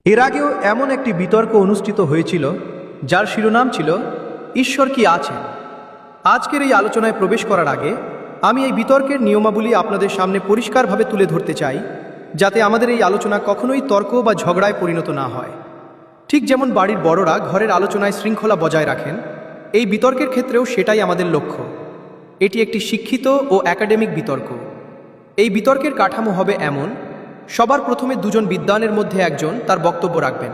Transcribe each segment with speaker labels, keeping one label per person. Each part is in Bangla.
Speaker 1: এর আগেও এমন একটি বিতর্ক অনুষ্ঠিত হয়েছিল যার শিরোনাম ছিল ঈশ্বর কি আছে। আজকের এই আলোচনায় প্রবেশ করার আগে আমি এই বিতর্কের নিয়মাবলী আপনাদের সামনে পরিষ্কারভাবে তুলে ধরতে চাই, যাতে আমাদের এই আলোচনা কখনোই তর্ক বা ঝগড়ায় পরিণত না হয়। ঠিক যেমন বাড়ির বড়রা ঘরের আলোচনায় শৃঙ্খলা বজায় রাখেন, এই বিতর্কের ক্ষেত্রেও সেটাই আমাদের লক্ষ্য। এটি একটি শিক্ষিত ও একাডেমিক বিতর্ক। এই বিতর্কের কাঠামো হবে এমন: সবার প্রথমে দুজন বিদ্বানের মধ্যে একজন তার বক্তব্য রাখবেন।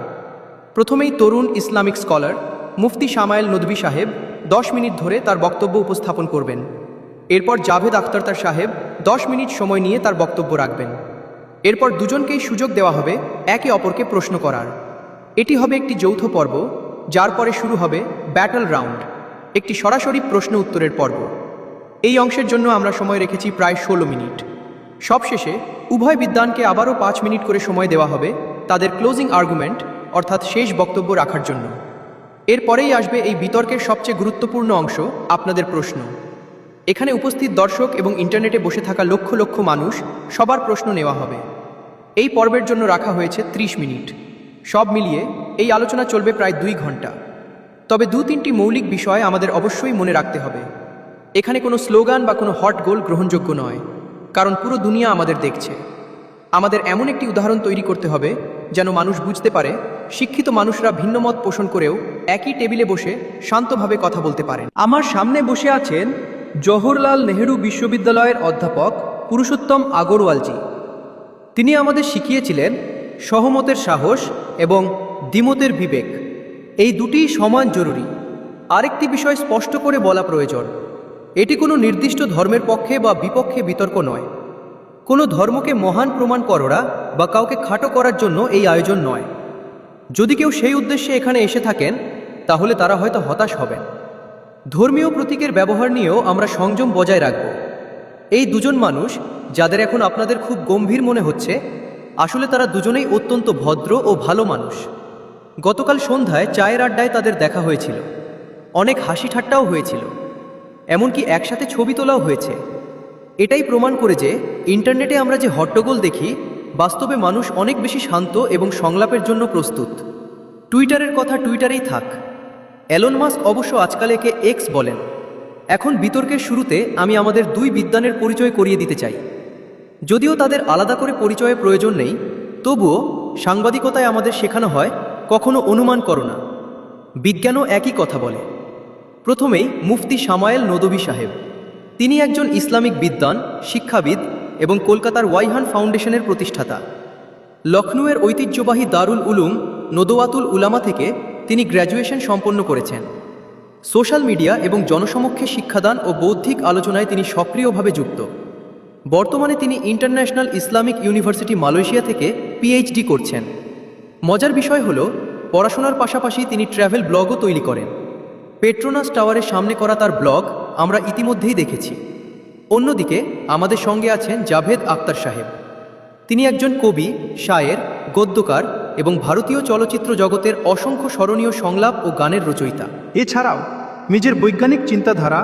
Speaker 1: প্রথমেই তরুণ ইসলামিক স্কলার মুফতি শামায়েল নদভী সাহেব 10 মিনিট ধরে তার বক্তব্য উপস্থাপন করবেন। এরপর জাভেদ আখতার সাহেব 10 মিনিট সময় নিয়ে তার বক্তব্য রাখবেন। এরপর দুজনকেই সুযোগ দেওয়া হবে একে অপরকে প্রশ্ন করার। এটি হবে একটি যৌথ পর্ব, যার পরে শুরু হবে ব্যাটল রাউন্ড, একটি সরাসরি প্রশ্ন উত্তরের পর্ব। এই অংশের জন্য আমরা সময় রেখেছি প্রায় 16 মিনিট। সবশেষে উভয় বিদ্বানকে আবারও 5 মিনিট করে সময় দেওয়া হবে তাদের ক্লোজিং আর্গুমেন্ট অর্থাৎ শেষ বক্তব্য রাখার জন্য। এরপরেই আসবে এই বিতর্কের সবচেয়ে গুরুত্বপূর্ণ অংশ, আপনাদের প্রশ্ন। এখানে উপস্থিত দর্শক এবং ইন্টারনেটে বসে থাকা লক্ষ লক্ষ মানুষ, সবার প্রশ্ন নেওয়া হবে। এই পর্বের জন্য রাখা হয়েছে 30 মিনিট। সব মিলিয়ে এই আলোচনা চলবে প্রায় 2 ঘন্টা। তবে 2-3টি মৌলিক বিষয় আমাদের অবশ্যই মনে রাখতে হবে। এখানে কোনো স্লোগান বা কোনো হট গোল গ্রহণযোগ্য নয়, কারণ পুরো দুনিয়া আমাদের দেখছে। আমাদের এমন একটি উদাহরণ তৈরি করতে হবে যেন মানুষ বুঝতে পারে শিক্ষিত মানুষরা ভিন্ন মত পোষণ করেও একই টেবিলে বসে শান্তভাবে কথা বলতে পারেন। আমার সামনে বসে আছেন জওহরলাল নেহেরু বিশ্ববিদ্যালয়ের অধ্যাপক পুরুষোত্তম আগরওয়ালজি। তিনি আমাদের শিখিয়েছিলেন সহমতের সাহস এবং দ্বিমতের বিবেক, এই দুটিই সমান জরুরি। আরেকটি বিষয় স্পষ্ট করে বলা প্রয়োজন, এটি কোনো নির্দিষ্ট ধর্মের পক্ষে বা বিপক্ষে বিতর্ক নয়। কোনো ধর্মকে মহান প্রমাণ করা বা কাউকে খাটো করার জন্য এই আয়োজন নয়। যদি কেউ সেই উদ্দেশ্যে এখানে এসে থাকেন, তাহলে তারা হয়তো হতাশ হবেন। ধর্মীয় প্রতীকের ব্যবহার নিয়েও আমরা সংযম বজায় রাখব। এই দুজন মানুষ, যাদের এখন আপনাদের খুব গম্ভীর মনে হচ্ছে, আসলে তারা দুজনেই অত্যন্ত ভদ্র ও ভালো মানুষ। গতকাল সন্ধ্যায় চায়ের আড্ডায় তাদের দেখা হয়েছিল, অনেক হাসি ঠাট্টাও হয়েছিল, এমনকি একসাথে ছবি তোলাও হয়েছে। এটাই প্রমাণ করে যে ইন্টারনেটে আমরা যে হট্টগোল দেখি, বাস্তবে মানুষ অনেক বেশি শান্ত এবং সংলাপের জন্য প্রস্তুত। টুইটারের কথা টুইটারেই থাক। এলন মাস্ক অবশ্য আজকাল একে এক্স বলেন। এখন বিতর্কের শুরুতে আমি আমাদের 2 বিদ্বানের পরিচয় করিয়ে দিতে চাই। যদিও তাদের আলাদা করে পরিচয়ের প্রয়োজন নেই, তবুও সাংবাদিকতায় আমাদের শেখানো হয় কখনো অনুমান করো না, বিজ্ঞানও একই কথা বলে। প্রথমেই মুফতি শামায়েল নদভী সাহেব। তিনি একজন ইসলামিক বিদ্বান, শিক্ষাবিদ এবং কলকাতার ওয়াইহান ফাউন্ডেশনের প্রতিষ্ঠাতা। লখনউয়ের ঐতিহ্যবাহী দারুল উলুম নদওয়াতুল উলামা থেকে তিনি গ্র্যাজুয়েশন সম্পন্ন করেছেন। সোশ্যাল মিডিয়া এবং জনসমক্ষে শিক্ষাদান ও বৌদ্ধিক আলোচনায় তিনি সক্রিয়ভাবে যুক্ত। বর্তমানে তিনি ইন্টারন্যাশনাল ইসলামিক ইউনিভার্সিটি মালয়েশিয়া থেকে পিএইচডি করছেন। মজার বিষয় হলো, পড়াশোনার পাশাপাশি তিনি ট্র্যাভেল ব্লগও তৈরি করেন। পেট্রোনাস টাওয়ারের সামনে করা তার ব্লগ আমরা ইতিমধ্যেই দেখেছি। অন্যদিকে আমাদের সঙ্গে আছেন জাভেদ আখতার সাহেব। তিনি একজন কবি, শায়ের, গদ্যকার এবং ভারতীয় চলচ্চিত্র জগতের অসংখ্য স্মরণীয় সংলাপ ও গানের রচয়িতা।
Speaker 2: এছাড়াও নিজের বৈজ্ঞানিক চিন্তাধারা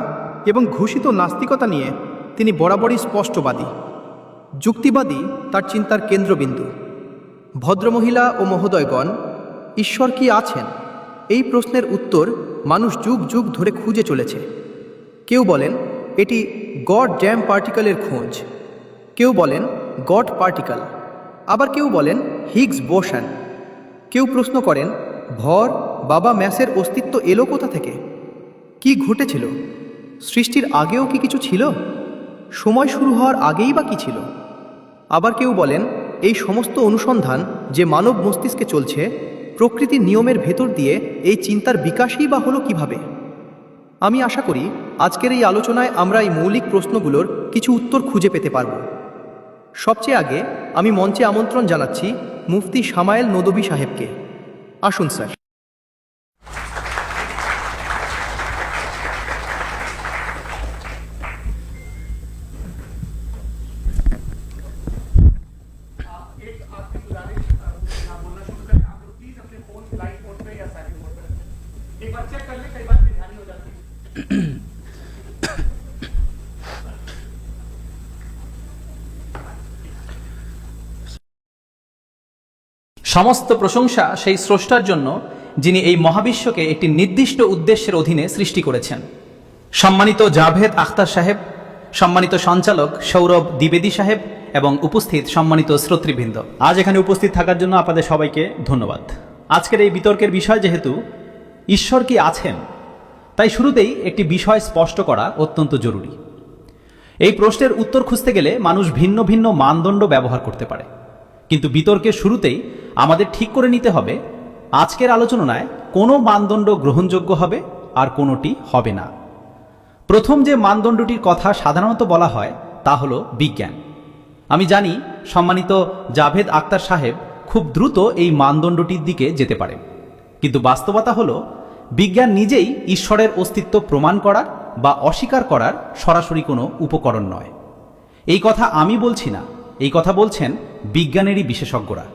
Speaker 2: এবং ঘোষিত নাস্তিকতা নিয়ে তিনি বরাবরই স্পষ্টবাদী। যুক্তিবাদী তার চিন্তার কেন্দ্রবিন্দু।
Speaker 1: ভদ্রমহিলা ও মহোদয়গণ, ঈশ্বর কি আছেন? এই প্রশ্নের উত্তর মানুষ যুগ যুগ ধরে খুঁজে চলেছে। কেউ বলেন এটি গড জ্যাম পার্টিকেলের খোঁজ, কেউ বলেন গড পার্টিকেল, আবার কেউ বলেন হিগস বোসন। কেউ প্রশ্ন করেন ভর, বাবা ম্যাসের অস্তিত্ব এলো কোথা থেকে? কি ঘটেছিল? সৃষ্টির আগেও কি কিছু ছিল? সময় শুরু হওয়ার আগেই বা কি ছিল? আবার কেউ বলেন এই সমস্ত অনুসন্ধান যে মানব মস্তিষ্কে চলছে, প্রকৃতির নিয়মের ভেতর দিয়ে এই চিন্তার বিকাশই বা হলো কিভাবে? আমি আশা করি আজকের এই আলোচনায় আমরা এই মৌলিক প্রশ্নগুলোর কিছু উত্তর খুঁজে পেতে পারব। সবচেয়ে আগে আমি মঞ্চে আমন্ত্রণ জানাচ্ছি মুফতি শামায়েল নদভী সাহেবকে। আসুন স্যার।
Speaker 3: সমস্ত প্রশংসা সেই স্রষ্টার জন্য, যিনি এই মহাবিশ্বকে একটি নির্দিষ্ট উদ্দেশ্যের অধীনে সৃষ্টি করেছেন। সম্মানিত জাভেদ আখতার সাহেব, সম্মানিত সঞ্চালক সৌরভ দ্বিবেদী সাহেব এবং উপস্থিত সম্মানিত শ্রোতৃবৃন্দ, আজ এখানে উপস্থিত থাকার জন্য আপনাদের সবাইকে ধন্যবাদ। আজকের এই বিতর্কের বিষয় যেহেতু ঈশ্বর কি আছেন, তাই শুরুতেই একটি বিষয় স্পষ্ট করা অত্যন্ত জরুরি। এই প্রশ্নের উত্তর খুঁজতে গেলে মানুষ ভিন্ন ভিন্ন মানদণ্ড ব্যবহার করতে পারে, কিন্তু বিতর্কের শুরুতেই আমাদের ঠিক করে নিতে হবে আজকের আলোচনায় কোনো মানদণ্ড গ্রহণযোগ্য হবে আর কোনোটি হবে না। প্রথম যে মানদণ্ডটির কথা সাধারণত বলা হয় তা হলো বিজ্ঞান। আমি জানি সম্মানিত জাভেদ আখতার সাহেব খুব দ্রুত এই মানদণ্ডটির দিকে যেতে পারেন, কিন্তু বাস্তবতা হলো বিজ্ঞান নিজেই ঈশ্বরের অস্তিত্ব প্রমাণ করার বা অস্বীকার করার সরাসরি কোনো উপকরণ নয়। এই কথা আমি বলছি না, এই কথা বলছেন বিজ্ঞানেরই বিশেষজ্ঞরা।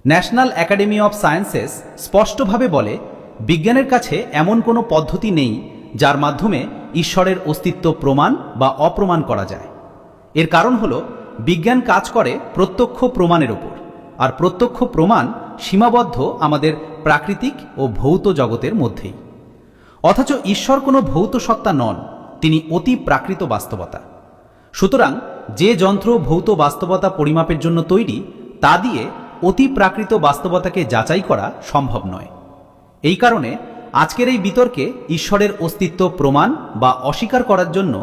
Speaker 3: ন্যাশনাল একাডেমি অফ সায়েন্সেস স্পষ্টভাবে বলে বিজ্ঞানের কাছে এমন কোনো পদ্ধতি নেই যার মাধ্যমে ঈশ্বরের অস্তিত্ব প্রমাণ বা অপ্রমাণ করা যায়। এর কারণ হলো বিজ্ঞান কাজ করে প্রত্যক্ষ প্রমাণের ওপর, আর প্রত্যক্ষ প্রমাণ সীমাবদ্ধ আমাদের প্রাকৃতিক ও ভৌত জগতের মধ্যেই। অথচ ঈশ্বর কোনো ভৌত সত্তা নন, তিনি অতি প্রাকৃত বাস্তবতা। সুতরাং যে যন্ত্র ভৌত বাস্তবতা পরিমাপের জন্য তৈরি তা দিয়ে অতি প্রাকৃত বাস্তবতাকে যাচাই করা সম্ভব নয়। এই কারণে আজকের এই বিতর্কে ঈশ্বরের অস্তিত্ব প্রমাণ বা অস্বীকার করার জন্য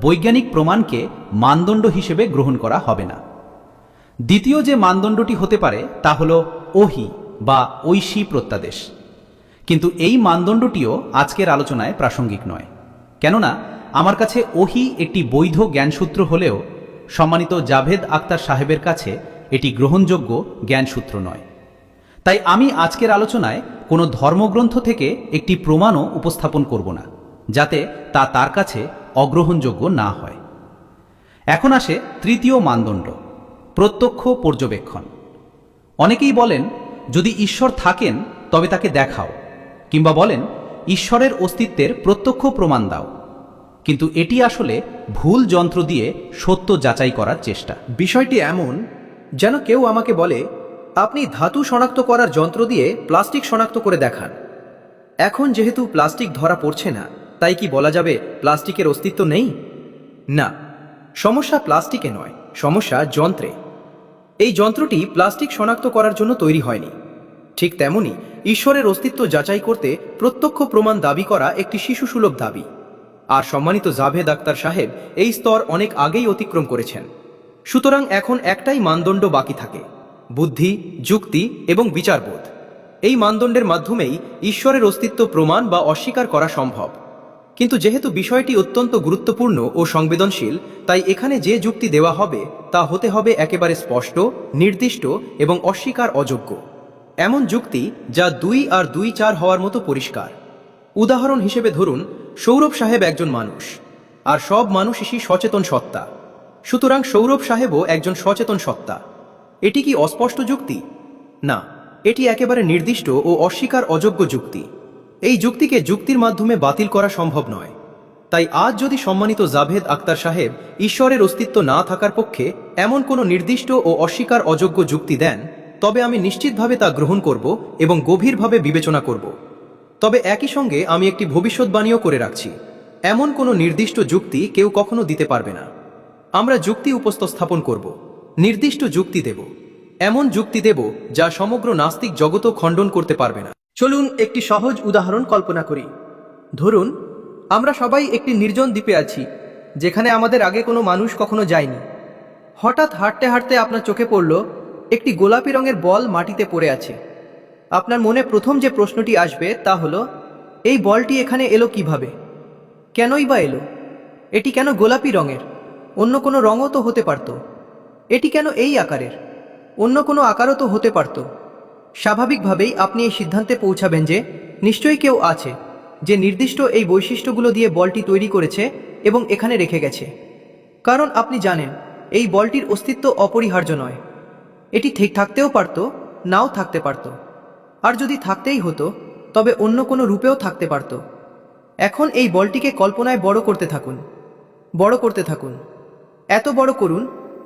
Speaker 3: বৈজ্ঞানিক প্রমাণকে মানদণ্ড হিসেবে গ্রহণ করা হবে না। দ্বিতীয় যে মানদণ্ডটি হতে পারে তা হল ওহি বা ঐশী প্রত্যাদেশ, কিন্তু এই মানদণ্ডটিও আজকের আলোচনায় প্রাসঙ্গিক নয়। কেননা আমার কাছে ওহি একটি বৈধ জ্ঞানসূত্র হলেও সম্মানিত জাভেদ আখতার সাহেবের কাছে এটি গ্রহণযোগ্য জ্ঞানসূত্র নয়। তাই আমি আজকের আলোচনায় কোনো ধর্মগ্রন্থ থেকে একটি প্রমাণও উপস্থাপন করব না, যাতে তা তার কাছে অগ্রহণযোগ্য না হয়। এখন আসে তৃতীয় মানদণ্ড, প্রত্যক্ষ পর্যবেক্ষণ। অনেকেই বলেন যদি ঈশ্বর থাকেন তবে তাকে দেখাও, কিংবা বলেন ঈশ্বরের অস্তিত্বের প্রত্যক্ষ প্রমাণ দাও, কিন্তু এটি আসলে ভুল যন্ত্র দিয়ে সত্য যাচাই করার চেষ্টা।
Speaker 1: বিষয়টি এমন যেন কেউ আমাকে বলে আপনি ধাতু শনাক্ত করার যন্ত্র দিয়ে প্লাস্টিক শনাক্ত করে দেখান। এখন যেহেতু প্লাস্টিক ধরা পড়ছে না, তাই কি বলা যাবে প্লাস্টিকের অস্তিত্ব নেই? না, সমস্যা প্লাস্টিকে নয়, সমস্যা যন্ত্রে। এই যন্ত্রটি প্লাস্টিক শনাক্ত করার জন্য তৈরি হয়নি। ঠিক তেমনি ঈশ্বরের অস্তিত্ব যাচাই করতে প্রত্যক্ষ প্রমাণ দাবি করা একটি শিশুসুলভ দাবি। আর সম্মানিত জাভেদ আখতার সাহেব এই স্তর অনেক আগেই অতিক্রম করেছেন। সুতরাং এখন একটাই মানদণ্ড বাকি থাকে, বুদ্ধি, যুক্তি এবং বিচারবোধ। এই মানদণ্ডের মাধ্যমেই ঈশ্বরের অস্তিত্ব প্রমাণ বা অস্বীকার করা সম্ভব। কিন্তু যেহেতু বিষয়টি অত্যন্ত গুরুত্বপূর্ণ ও সংবেদনশীল, তাই এখানে যে যুক্তি দেওয়া হবে তা হতে হবে একেবারে স্পষ্ট, নির্দিষ্ট এবং অস্বীকার অযোগ্য। এমন যুক্তি যা 2 আর 2 4 হওয়ার মতো পরিষ্কার। উদাহরণ হিসেবে ধরুন, সৌরভ সাহেব একজন মানুষ, আর সব মানুষই সচেতন সত্তা। সুতরাং সৌরভ সাহেবও একজন সচেতন সত্তা। এটি কি অস্পষ্ট যুক্তি? না, এটি একেবারে নির্দিষ্ট ও অস্বীকার অযোগ্য যুক্তি। এই যুক্তিকে যুক্তির মাধ্যমে বাতিল করা সম্ভব নয়। তাই আজ যদি সম্মানিত জাভেদ আখতার সাহেব ঈশ্বরের অস্তিত্ব না থাকার পক্ষে এমন কোনো নির্দিষ্ট ও অস্বীকার অযোগ্য যুক্তি দেন, তবে আমি নিশ্চিতভাবে তা গ্রহণ করব এবং গভীরভাবে বিবেচনা করব। তবে একই সঙ্গে আমি একটি ভবিষ্যৎবাণীও করে রাখছি, এমন কোনো নির্দিষ্ট যুক্তি কেউ কখনো দিতে পারবে না। আমরা যুক্তি উপস্থাপন করব, নির্দিষ্ট যুক্তি দেব, এমন যুক্তি দেব যা সমগ্র নাস্তিক জগতও খণ্ডন করতে পারবে না। চলুন একটি সহজ উদাহরণ কল্পনা করি। ধরুন আমরা সবাই একটি নির্জন দ্বীপে আছি, যেখানে আমাদের আগে কোনো মানুষ কখনো যায়নি। হঠাৎ হাঁটতে হাঁটতে আপনার চোখে পড়ল একটি গোলাপি রঙের বল মাটিতে পড়ে আছে। আপনার মনে প্রথম যে প্রশ্নটি আসবে তা হলো, এই বলটি এখানে এলো কিভাবে? কেনই বা এলো? এটি কেন গোলাপি রঙের? অন্য কোনো রঙও তো হতে পারত। এটি কেন এই আকারের? অন্য কোনো আকারও তো হতে পারত। স্বাভাবিকভাবেই আপনি এই সিদ্ধান্তে পৌঁছাবেন যে নিশ্চয়ই কেউ আছে যে নির্দিষ্ট এই বৈশিষ্ট্যগুলো দিয়ে বলটি তৈরি করেছে এবং এখানে রেখে গেছে। কারণ আপনি জানেন এই বলটির অস্তিত্ব অপরিহার্য নয়। এটি ঠিক থাকতেও পারত, নাও থাকতে পারত। আর যদি থাকতেই হতো তবে অন্য কোনো রূপেও থাকতে পারত। এখন এই বলটিকে কল্পনায় বড় করতে থাকুন, বড় করতে থাকুন, এত বড় করুন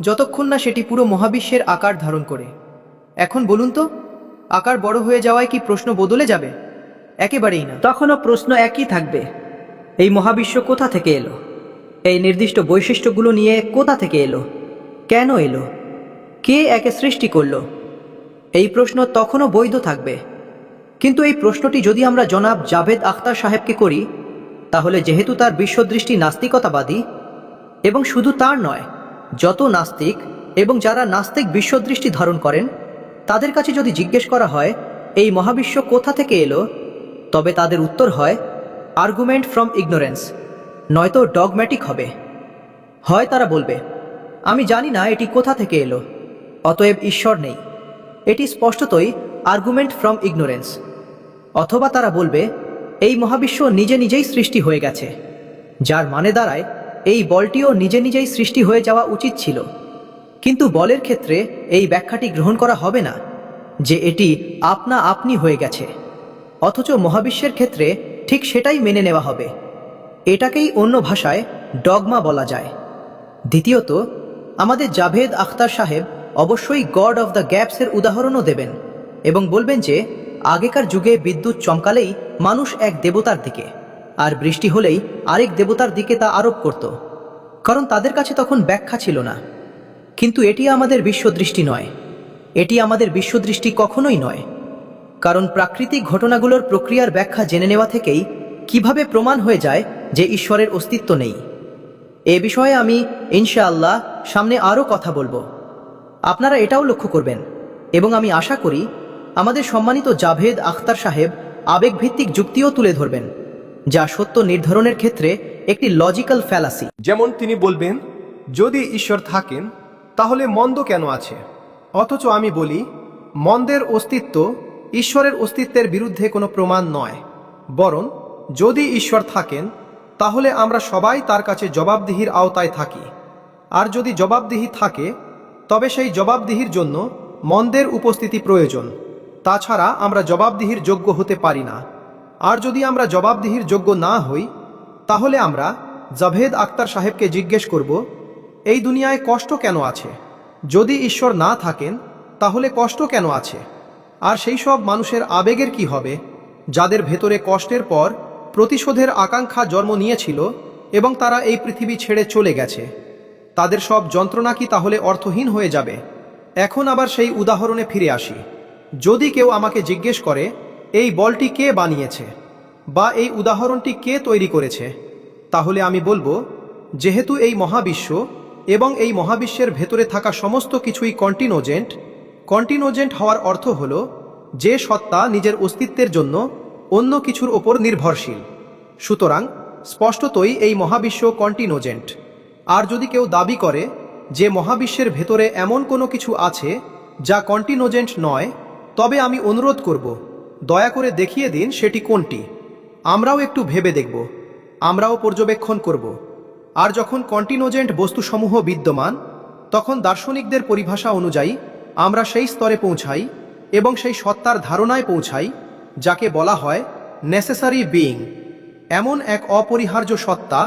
Speaker 1: যতক্ষণ না সেটি পুরো মহাবিশ্বের আকার ধারণ করে। এখন বলুন তো, আকার বড় হয়ে যাওয়ায় কি প্রশ্ন বদলে যাবে? একেবারেই না।
Speaker 4: তখনও প্রশ্ন একই থাকবে, এই মহাবিশ্ব কোথা থেকে এলো? এই নির্দিষ্ট বৈশিষ্ট্যগুলো নিয়ে কোথা থেকে এলো? কেন এলো? কে একে সৃষ্টি করলো? এই প্রশ্ন তখনও বৈধ থাকবে। কিন্তু এই প্রশ্নটি যদি আমরা জনাব জাভেদ আখতার সাহেবকে করি, তাহলে যেহেতু তার বিশ্বদৃষ্টি নাস্তিকতাবাদী, এবং শুধু তার নয়, যত নাস্তিক এবং যারা নাস্তিক বিশ্বদৃষ্টি ধারণ করেন তাদের কাছে যদি জিজ্ঞেস করা হয় এই মহাবিশ্ব কোথা থেকে এলো, তবে তাদের উত্তর হয় আর্গুমেন্ট ফ্রম ইগনোরেন্স, নয়তো ডগম্যাটিক হবে। হয় তারা বলবে আমি জানি না এটি কোথা থেকে এলো, অতএব ঈশ্বর নেই, এটি স্পষ্টতই আর্গুমেন্ট ফ্রম ইগনোরেন্স। অথবা তারা বলবে এই মহাবিশ্ব নিজে নিজেই সৃষ্টি হয়ে গেছে, যার মানে দাঁড়ায় এই বলটিও নিজে নিজেই সৃষ্টি হয়ে যাওয়া উচিত ছিল। কিন্তু বলের ক্ষেত্রে এই ব্যাখ্যাটি গ্রহণ করা হবে না যে এটি আপনা আপনি হয়ে গেছে, অথচ মহাবিশ্বের ক্ষেত্রে ঠিক সেটাই মেনে নেওয়া হবে। এটাকেই অন্য ভাষায় ডগমা বলা যায়। দ্বিতীয়ত, আমাদের জাভেদ আখতার সাহেব অবশ্যই গড অফ দ্য গ্যাপসের উদাহরণও দেবেন এবং বলবেন যে আগেকার যুগে বিদ্যুৎ চমকালেই মানুষ এক দেবতার দিকে আর বৃষ্টি হলেই আরেক দেবতার দিকে তা আরোপ করত, কারণ তাদের কাছে তখন ব্যাখ্যা ছিল না। কিন্তু এটি আমাদের বিশ্বদৃষ্টি নয়, এটি আমাদের বিশ্বদৃষ্টি কখনোই নয়, কারণ প্রাকৃতিক ঘটনাগুলোর প্রক্রিয়ার ব্যাখ্যা জেনে নেওয়া থেকেই কিভাবে প্রমাণ হয়ে যায় যে ঈশ্বরের অস্তিত্ব নেই। এ বিষয়ে আমি ইনশাআল্লাহ সামনে আরও কথা বলবো। আপনারা এটাও লক্ষ্য করবেন এবং আমি আশা করি আমাদের সম্মানিত জাভেদ আখতার সাহেব আবেগভিত্তিক যুক্তিও তুলে ধরবেন, যা সত্য নির্ধারণের ক্ষেত্রে একটি লজিক্যাল ফ্যালাসি।
Speaker 2: যেমন তিনি বলবেন, যদি ঈশ্বর থাকেন তাহলে মন্দ কেন আছে? অথচ আমি বলি, মন্দের অস্তিত্ব ঈশ্বরের অস্তিত্বের বিরুদ্ধে কোনো প্রমাণ নয়, বরং যদি ঈশ্বর থাকেন তাহলে আমরা সবাই তার কাছে জবাবদিহির আওতায় থাকি। আর যদি জবাবদিহি থাকে তবে সেই জবাবদিহির জন্য মন্দের উপস্থিতি প্রয়োজন, তাছাড়া আমরা জবাবদিহির যোগ্য হতে পারি না। আর যদি আমরা জবাবদিহির যোগ্য না হই, তাহলে আমরা জাভেদ আখতার সাহেবকে জিজ্ঞেস করব, এই দুনিয়ায় কষ্ট কেন আছে? যদি ঈশ্বর না থাকেন তাহলে কষ্ট কেন আছে? আর সেই সব মানুষের আবেগের কি হবে যাদের ভেতরে কষ্টের পর প্রতিশোধের আকাঙ্ক্ষা জন্ম নিয়েছিল এবং তারা এই পৃথিবী ছেড়ে চলে গেছে? তাদের সব যন্ত্রণা কি তাহলে অর্থহীন হয়ে যাবে? এখন আবার সেই উদাহরণে ফিরে আসি। যদি কেউ আমাকে জিজ্ঞেস করে এই বলটি কে বানিয়েছে বা এই উদাহরণটি কে তৈরি করেছে, তাহলে আমি বলবো, যেহেতু এই মহাবিশ্ব এবং এই মহাবিশ্বের ভেতরে থাকা সমস্ত কিছুই কন্টিনোজেন্ট হওয়ার অর্থ হল যে সত্তা নিজের অস্তিত্বের জন্য অন্য কিছুর ওপর নির্ভরশীল। সুতরাং স্পষ্টতই এই মহাবিশ্ব কন্টিনোজেন্ট। আর যদি কেউ দাবি করে যে মহাবিশ্বের ভেতরে এমন কোনো কিছু আছে যা কন্টিনোজেন্ট নয়, তবে আমি অনুরোধ করব, দয়া করে দেখিয়ে দিন সেটি কোনটি। আমরাও একটু ভেবে দেখব, আমরাও পর্যবেক্ষণ করব। আর যখন কন্টিনোজেন্ট বস্তুসমূহ বিদ্যমান, তখন দার্শনিকদের পরিভাষা অনুযায়ী আমরা সেই স্তরে পৌঁছাই এবং সেই সত্তার ধারণায় পৌঁছাই যাকে বলা হয় নেসেসারি বিইং, এমন এক অপরিহার্য সত্তা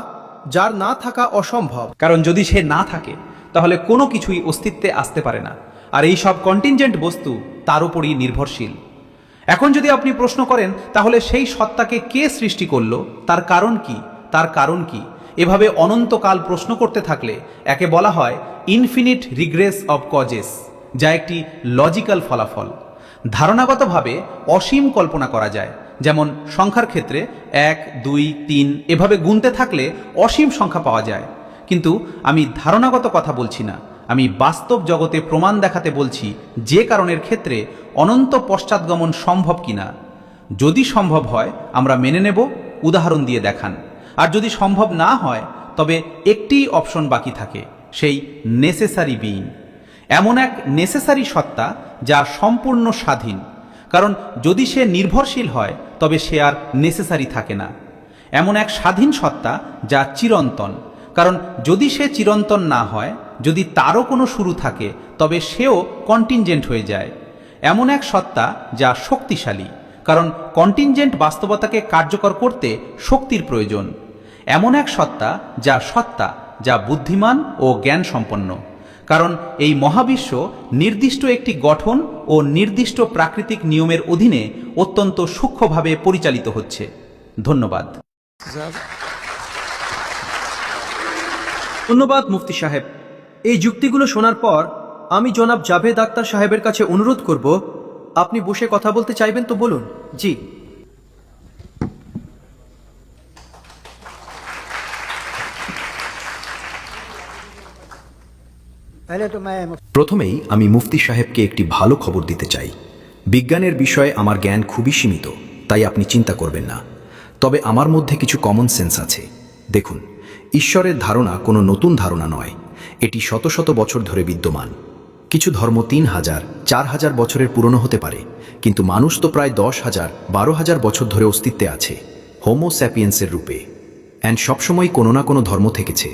Speaker 2: যার না থাকা অসম্ভব।
Speaker 3: কারণ যদি সে না থাকে তাহলে কোনো কিছুই অস্তিত্বে আসতে পারে না, আর এই সব কন্টিনজেন্ট বস্তু তার উপরই নির্ভরশীল। এখন যদি আপনি প্রশ্ন করেন তাহলে সেই সত্তাকে কে সৃষ্টি করলো, তার কারণ কি, তার কারণ কি, এভাবে অনন্তকাল প্রশ্ন করতে থাকলে একে বলা হয় ইনফিনিট রিগ্রেস অব কজেস, যা একটি লজিক্যাল ফলাফল। ধারণাগতভাবে অসীম কল্পনা করা যায়, যেমন সংখ্যার ক্ষেত্রে 1, 2, 3 এভাবে গুনতে থাকলে অসীম সংখ্যা পাওয়া যায়। কিন্তু আমি ধারণাগত কথা বলছি না, আমি বাস্তব জগতে প্রমাণ দেখাতে বলছি যে কারণের ক্ষেত্রে অনন্ত পশ্চাৎগমন সম্ভব কিনা। যদি সম্ভব হয় আমরা মেনে নেব, উদাহরণ দিয়ে দেখান। আর যদি সম্ভব না হয় তবে একটি অপশন বাকি থাকে, সেই নেসেসারি বিইং, এমন এক নেসেসারি সত্তা যা সম্পূর্ণ স্বাধীন। কারণ যদি সে নির্ভরশীল হয় তবে সে আর নেসেসারি থাকে না। এমন এক স্বাধীন সত্তা যা চিরন্তন, কারণ যদি সে চিরন্তন না হয়, যদি তারও কোনো শুরু থাকে, তবে সেও কন্টিনজেন্ট হয়ে যায়। এমন এক সত্তা যা শক্তিশালী, কারণ কন্টিনজেন্ট বাস্তবতাকে কার্যকর করতে শক্তির প্রয়োজন। এমন এক সত্তা যা বুদ্ধিমান ও জ্ঞান সম্পন্ন, কারণ এই মহাবিশ্ব নির্দিষ্ট একটি গঠন ও নির্দিষ্ট প্রাকৃতিক নিয়মের অধীনে অত্যন্ত সূক্ষ্মভাবে পরিচালিত হচ্ছে। ধন্যবাদ।
Speaker 1: ধন্যবাদ মুফতি সাহেব। এই যুক্তিগুলো শোনার পর আমি জনাব জাভেদ আখতার সাহেবের কাছে অনুরোধ করব, আপনি বসে কথা বলতে চাইবেন তো বলুন। জি।
Speaker 5: প্রথমেই আমি মুফতি সাহেবকে একটি ভালো খবর দিতে চাই। বিজ্ঞানের বিষয়ে আমার জ্ঞান খুবই সীমিত, তাই আপনি চিন্তা করবেন না। তবে আমার মধ্যে কিছু কমন সেন্স আছে। দেখুন, ঈশ্বরের ধারণা কোনো নতুন ধারণা নয়, এটি শত শত বছর ধরে বিদ্যমান। কিছু ধর্ম 3000, 4000 বছরের পুরনো হতে পারে, কিন্তু মানুষ তো প্রায় 10,000, 12,000 বছর ধরে অস্তিত্বে আছে, হোমো স্যাপিয়েন্সের রূপে। অ্যান্ড সবসময় কোনো না কোনো ধর্ম থেকেছে।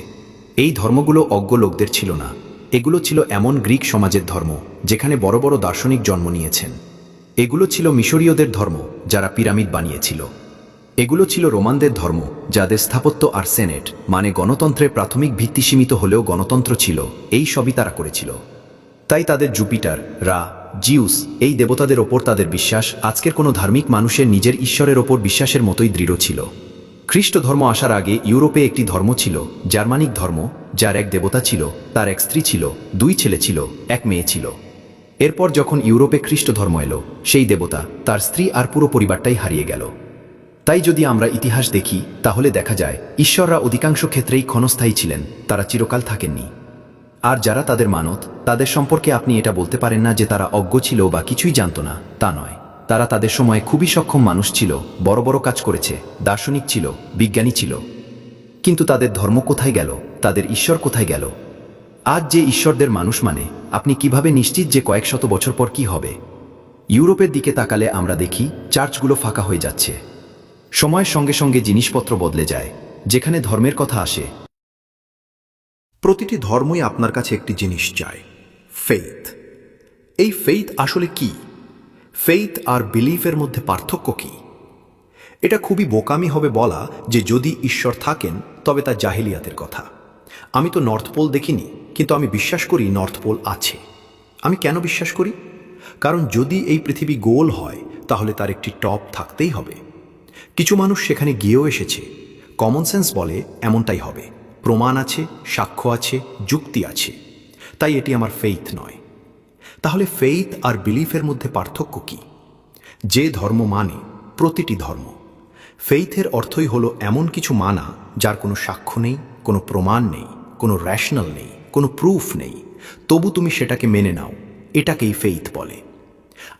Speaker 5: এই ধর্মগুলো অজ্ঞ লোকদের ছিল না, এগুলো ছিল এমন গ্রিক সমাজের ধর্ম যেখানে বড় বড় দার্শনিক জন্ম নিয়েছেন। এগুলো ছিল মিশরীয়দের ধর্ম, যারা পিরামিড বানিয়েছিল। এগুলো ছিল রোমানদের ধর্ম, যাদের স্থাপত্য আর সেনেট মানে গণতন্ত্রের প্রাথমিক ভিত্তি সীমিত হলেও গণতন্ত্র ছিল। এই সবই তারা করেছিল। তাই তাদের জুপিটার, রা, জিউস এই দেবতাদের ওপর তাদের বিশ্বাস আজকের কোনো ধার্মিক মানুষের নিজের ঈশ্বরের ওপর বিশ্বাসের মতোই দৃঢ় ছিল। খ্রিস্ট ধর্ম আসার আগে ইউরোপে একটি ধর্ম ছিল, জার্মানিক ধর্ম, যার এক দেবতা ছিল, তার এক স্ত্রী ছিল, 2 ছেলে ছিল, 1 মেয়ে ছিল। এরপর যখন ইউরোপে খ্রিস্ট ধর্ম এলো, সেই দেবতা, তার স্ত্রী আর পুরো পরিবারটাই হারিয়ে গেল। তাই যদি আমরা ইতিহাস দেখি তাহলে দেখা যায় ঈশ্বররা অধিকাংশ ক্ষেত্রেই ক্ষণস্থায়ী ছিলেন, তারা চিরকাল থাকেননি। আর যারা তাদের মানত, তাদের সম্পর্কে আপনি এটা বলতে পারেন না যে তারা অজ্ঞ ছিল বা কিছুই জানত না, তা নয়। তারা তাদের সময়ে খুবই সক্ষম মানুষ ছিল, বড় বড় কাজ করেছে, দার্শনিক ছিল, বিজ্ঞানী ছিল। কিন্তু তাদের ধর্ম কোথায় গেল? তাদের ঈশ্বর কোথায় গেল? আজ যে ঈশ্বরদের মানুষ মানে, আপনি কিভাবে নিশ্চিত যে কয়েক শত বছর পর কি হবে? ইউরোপের দিকে তাকালে আমরা দেখি চার্চগুলো ফাঁকা হয়ে যাচ্ছে। সময়ের সঙ্গে সঙ্গে জিনিসপত্র বদলে যায়। যেখানে ধর্মের কথা আসে,
Speaker 6: প্রতিটি ধর্মই আপনার কাছে একটি জিনিস চায়, ফেইথ। এই ফেইথ আসলে কি? ফেইথ আর বিলিফের মধ্যে পার্থক্য কি? এটা খুবই বোকামি হবে বলা যে যদি ঈশ্বর থাকেন তবে তা জাহিলিয়াতের কথা। আমি তো নর্থ পোল দেখিনি, কিন্তু আমি বিশ্বাস করি নর্থ পোল আছে। আমি কেন বিশ্বাস করি? কারণ যদি এই পৃথিবী গোল হয় তাহলে তার একটি টপ থাকতেই হবে। কিছু মানুষ সেখানে গিয়েও এসেছে। কমন সেন্স বলে এমনটাই হবে। প্রমাণ আছে, সাক্ষ্য আছে, যুক্তি আছে। তাই এটি আমার ফেইথ নয়। তাহলে ফেইথ আর বিলিফের মধ্যে পার্থক্য কি? যে ধর্ম মানে, প্রতিটি ধর্ম, ফেইথের অর্থই হলো এমন কিছু মানা যার কোনো সাক্ষ্য নেই, কোনো প্রমাণ নেই, কোনো র্যাশনাল নেই, কোনো প্রুফ নেই, তবু তুমি সেটাকে মেনে নাও, এটাকেই ফেইথ বলে।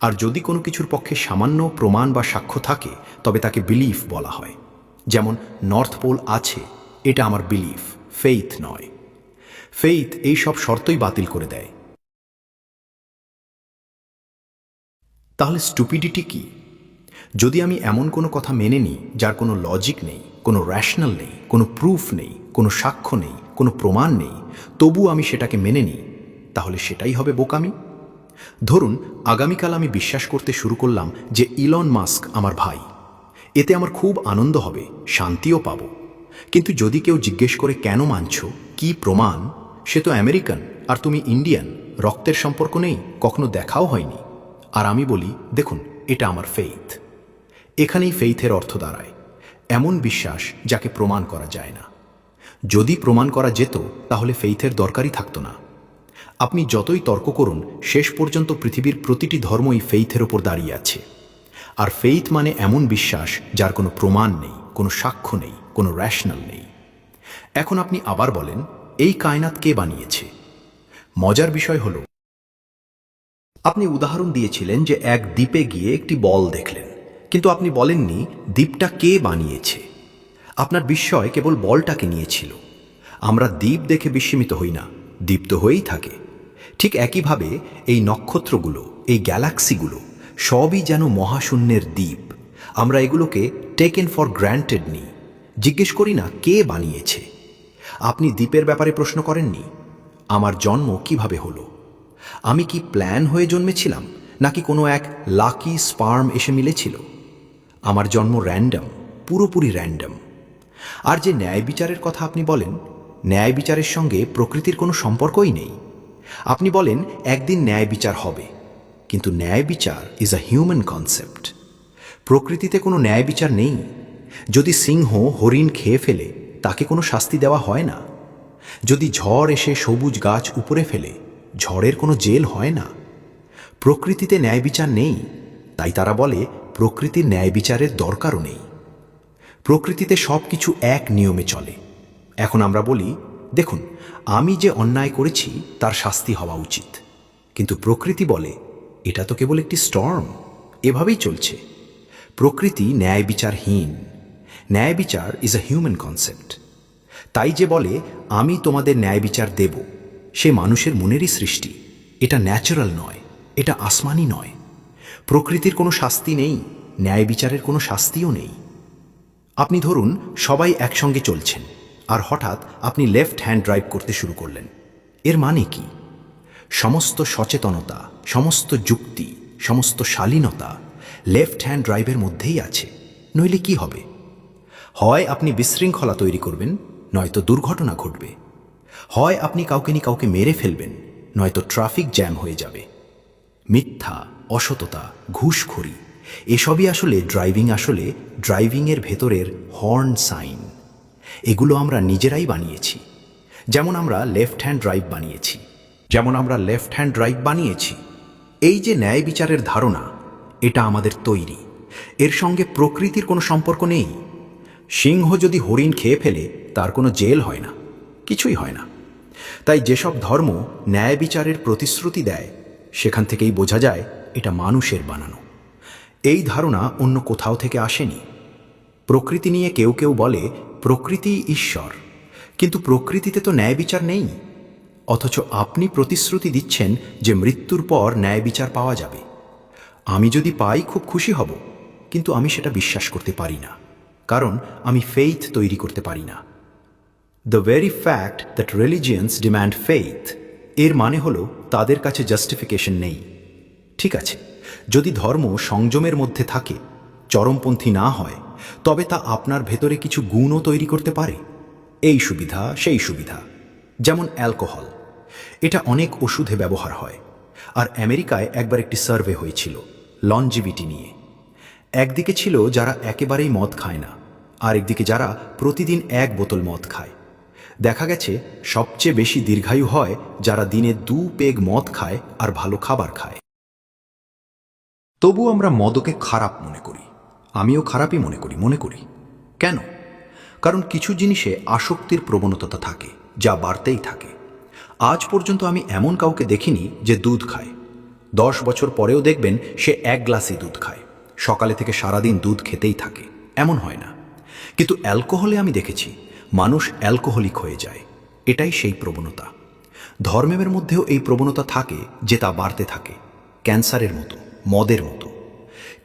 Speaker 6: আর যদি কোনো কিছুর পক্ষে সামান্য প্রমাণ বা সাক্ষ্য থাকে তবে তাকে বিলিফ বলা হয়। যেমন নর্থ পোল আছে, এটা আমার বিলিফ, ফেইথ নয়। ফেইথ এই সব শর্তই বাতিল করে দেয়। তাহলে স্টুপিডিটি কি? যদি আমি এমন কোনো কথা মেনে নিই যার কোনো লজিক নেই, কোনো র্যাশনাল নেই, কোনো প্রুফ নেই, কোনো সাক্ষ্য নেই, কোনো প্রমাণ নেই, তবু আমি সেটাকে মেনে নিই, তাহলে সেটাই হবে বোকামি। ধরুন আগামীকাল আমি বিশ্বাস করতে শুরু করলাম যে ইলন মাস্ক আমার ভাই। এতে আমার খুব আনন্দ হবে, শান্তিও পাব। কিন্তু যদি কেউ জিজ্ঞেস করে কেন মানছ, কি প্রমাণ, সে তো আমেরিকান আর তুমি ইন্ডিয়ান, রক্তের সম্পর্ক নেই, কখনো দেখাও হয়নি। আর আমি বলি দেখুন এটা আমার ফেইথ। এখানেই ফেইথের অর্থ দাঁড়ায় এমন বিশ্বাস যাকে প্রমাণ করা যায় না। যদি প্রমাণ করা যেত তাহলে ফেইথের দরকারই থাকতো না। আপনি যতই তর্ক করুন, শেষ পর্যন্ত পৃথিবীর প্রতিটি ধর্মই ফেইথের ওপর দাঁড়িয়ে আছে। আর ফেইথ মানে এমন বিশ্বাস যার কোনো প্রমাণ নেই, কোনো সাক্ষ্য নেই, কোনো র্যাশনাল নেই। এখন আপনি আবার বলেন এই কায়নাত কে বানিয়েছে? মজার বিষয় হলো, আপনি উদাহরণ দিয়েছিলেন যে এক দ্বীপে গিয়ে একটি বল দেখলেন, কিন্তু আপনি বলেননি দ্বীপটা কে বানিয়েছে। আপনার বিস্ময় কেবল বলটাকে নিয়েছিল। আমরা দ্বীপ দেখে বিস্মিত হই না, দ্বীপ তো হয়েই থাকে। ঠিক একইভাবে এই নক্ষত্রগুলো, এই গ্যালাক্সিগুলো সবই যেন মহাশূন্যের দ্বীপ। আমরা এগুলোকে টেকেন ফর গ্র্যান্টেড নিই, জিজ্ঞেস করি না কে বানিয়েছে। আপনি দ্বীপের ব্যাপারে প্রশ্ন করেননি, আমার জন্ম কিভাবে হলো? আমি কি প্ল্যান হয়ে জন্মেছিলাম, নাকি কোনো এক লাকি স্পার্ম এসে মিলেছিল? আমার জন্ম র্যান্ডম, পুরোপুরি র্যান্ডম। আর যে ন্যায় বিচারের কথা আপনি বলেন, ন্যায় বিচারের সঙ্গে প্রকৃতির কোনো সম্পর্কই নেই। আপনি বলেন একদিন ন্যায় বিচার হবে, কিন্তু ন্যায় বিচার ইজ আ হিউম্যান কনসেপ্ট। প্রকৃতিতে কোনো ন্যায় বিচার নেই। যদি সিংহ হরিণ খেয়ে ফেলে তাকে কোনো শাস্তি দেওয়া হয় না। যদি ঝড় এসে সবুজ গাছ উপরে ফেলে ঝড়ের কোনো জেল হয় না। প্রকৃতিতে ন্যায় বিচার নেই, তাই তারা বলে প্রকৃতির ন্যায় বিচারের দরকারও নেই। প্রকৃতিতে সব কিছু এক নিয়মে চলে। এখন আমরা বলি, দেখুন, আমি যে অন্যায় করেছি তার শাস্তি হওয়া উচিত, কিন্তু প্রকৃতি বলে এটা তো কেবল একটি স্টর্ম, এভাবেই চলছে। প্রকৃতি ন্যায় বিচারহীন। ন্যায় বিচার ইজ আ হিউম্যান কনসেপ্ট। তাই যে বলে আমি তোমাদের ন্যায় বিচার দেব, সে মানুষের মনেরই সৃষ্টি। এটা ন্যাচারাল নয়, এটা আসমানি নয়। প্রকৃতির কোনো শাস্তি নেই, ন্যায় বিচারের কোনো শাস্তিও নেই। আপনি ধরুন সবাই একসঙ্গে চলছেন, আর হঠাৎ আপনি লেফট হ্যান্ড ড্রাইভ করতে শুরু করলেন। এর মানে কি? সমস্ত সচেতনতা, সমস্ত যুক্তি, সমস্ত শালীনতা লেফট হ্যান্ড ড্রাইভের মধ্যেই আছে। নইলে কি হবে? হয় আপনি বিশৃঙ্খলা তৈরি করবেন, নয়তো দুর্ঘটনা ঘটবে। হয় আপনি কাউকে কাউকে মেরে ফেলবেন, নয়তো ট্রাফিক জ্যাম হয়ে যাবে। মিথ্যা, অসততা, ঘুষখোরি এসবই আসলে ড্রাইভিংয়ের ভেতরের হর্ন সাইন। এগুলো আমরা নিজেরাই বানিয়েছি। যেমন আমরা লেফট হ্যান্ড ড্রাইভ বানিয়েছি। এই যে ন্যায় বিচারের ধারণা, এটা আমাদের তৈরি। এর সঙ্গে প্রকৃতির কোনো সম্পর্ক নেই। সিংহ যদি হরিণ খেয়ে ফেলে তার কোনো জেল হয় না, কিছুই হয় না। তাই যেসব ধর্ম ন্যায় বিচারের প্রতিশ্রুতি দেয়, সেখান থেকেই বোঝা যায় এটা মানুষের বানানো। এই ধারণা অন্য কোথাও থেকে আসেনি। প্রকৃতি নিয়ে কেউ কেউ বলে প্রকৃতি ঈশ্বর, কিন্তু প্রকৃতিতে তো ন্যায় বিচার নেই। অথচ আপনি প্রতিশ্রুতি দিচ্ছেন যে মৃত্যুর পর ন্যায় বিচার পাওয়া যাবে। আমি যদি পাই খুব খুশি হব, কিন্তু আমি সেটা বিশ্বাস করতে পারি না, কারণ আমি ফেইথ তৈরি করতে পারি না। The very fact that religions demand faith, এর মানে হলো তাদের কাছে জাস্টিফিকেশন নেই। ঠিক আছে, যদি ধর্ম সংযমের মধ্যে থাকে, চরমপন্থী না হয়, তবে তা আপনার ভেতরে কিছু গুণও তৈরি করতে পারে। এই সুবিধা, সেই সুবিধা। যেমন অ্যালকোহল, এটা অনেক ওষুধে ব্যবহার হয়। আর আমেরিকায় একবার একটি সার্ভে হয়েছিল লনজিভিটি নিয়ে। একদিকে ছিল যারা একেবারেই মদ খায় না, আর একদিকে যারা প্রতিদিন 1 বোতল মদ খায়। দেখা গেছে সবচেয়ে বেশি দীর্ঘায়ু হয় যারা দিনে 2 পেগ মদ খায় আর ভালো খাবার খায়। তবু আমরা মদকে খারাপ মনে করি। আমিও খারাপই মনে করি। কেন? কারণ কিছু জিনিসে আসক্তির প্রবণতা থাকে, যা বাড়তেই থাকে। আজ পর্যন্ত আমি এমন কাউকে দেখিনি যে দুধ খায়। 10 বছর পরেও দেখবেন সে 1 গ্লাসই দুধ খায়, সকালে থেকে সারাদিন দুধ খেতেই থাকে, এমন হয় না। কিন্তু অ্যালকোহলে আমি দেখেছি মানুষ অ্যালকোহলিক হয়ে যায়। এটাই সেই প্রবণতা। ধর্মের মধ্যেও এই প্রবণতা থাকে যে তা বাড়তে থাকে, ক্যান্সারের মতো, মদের মতো।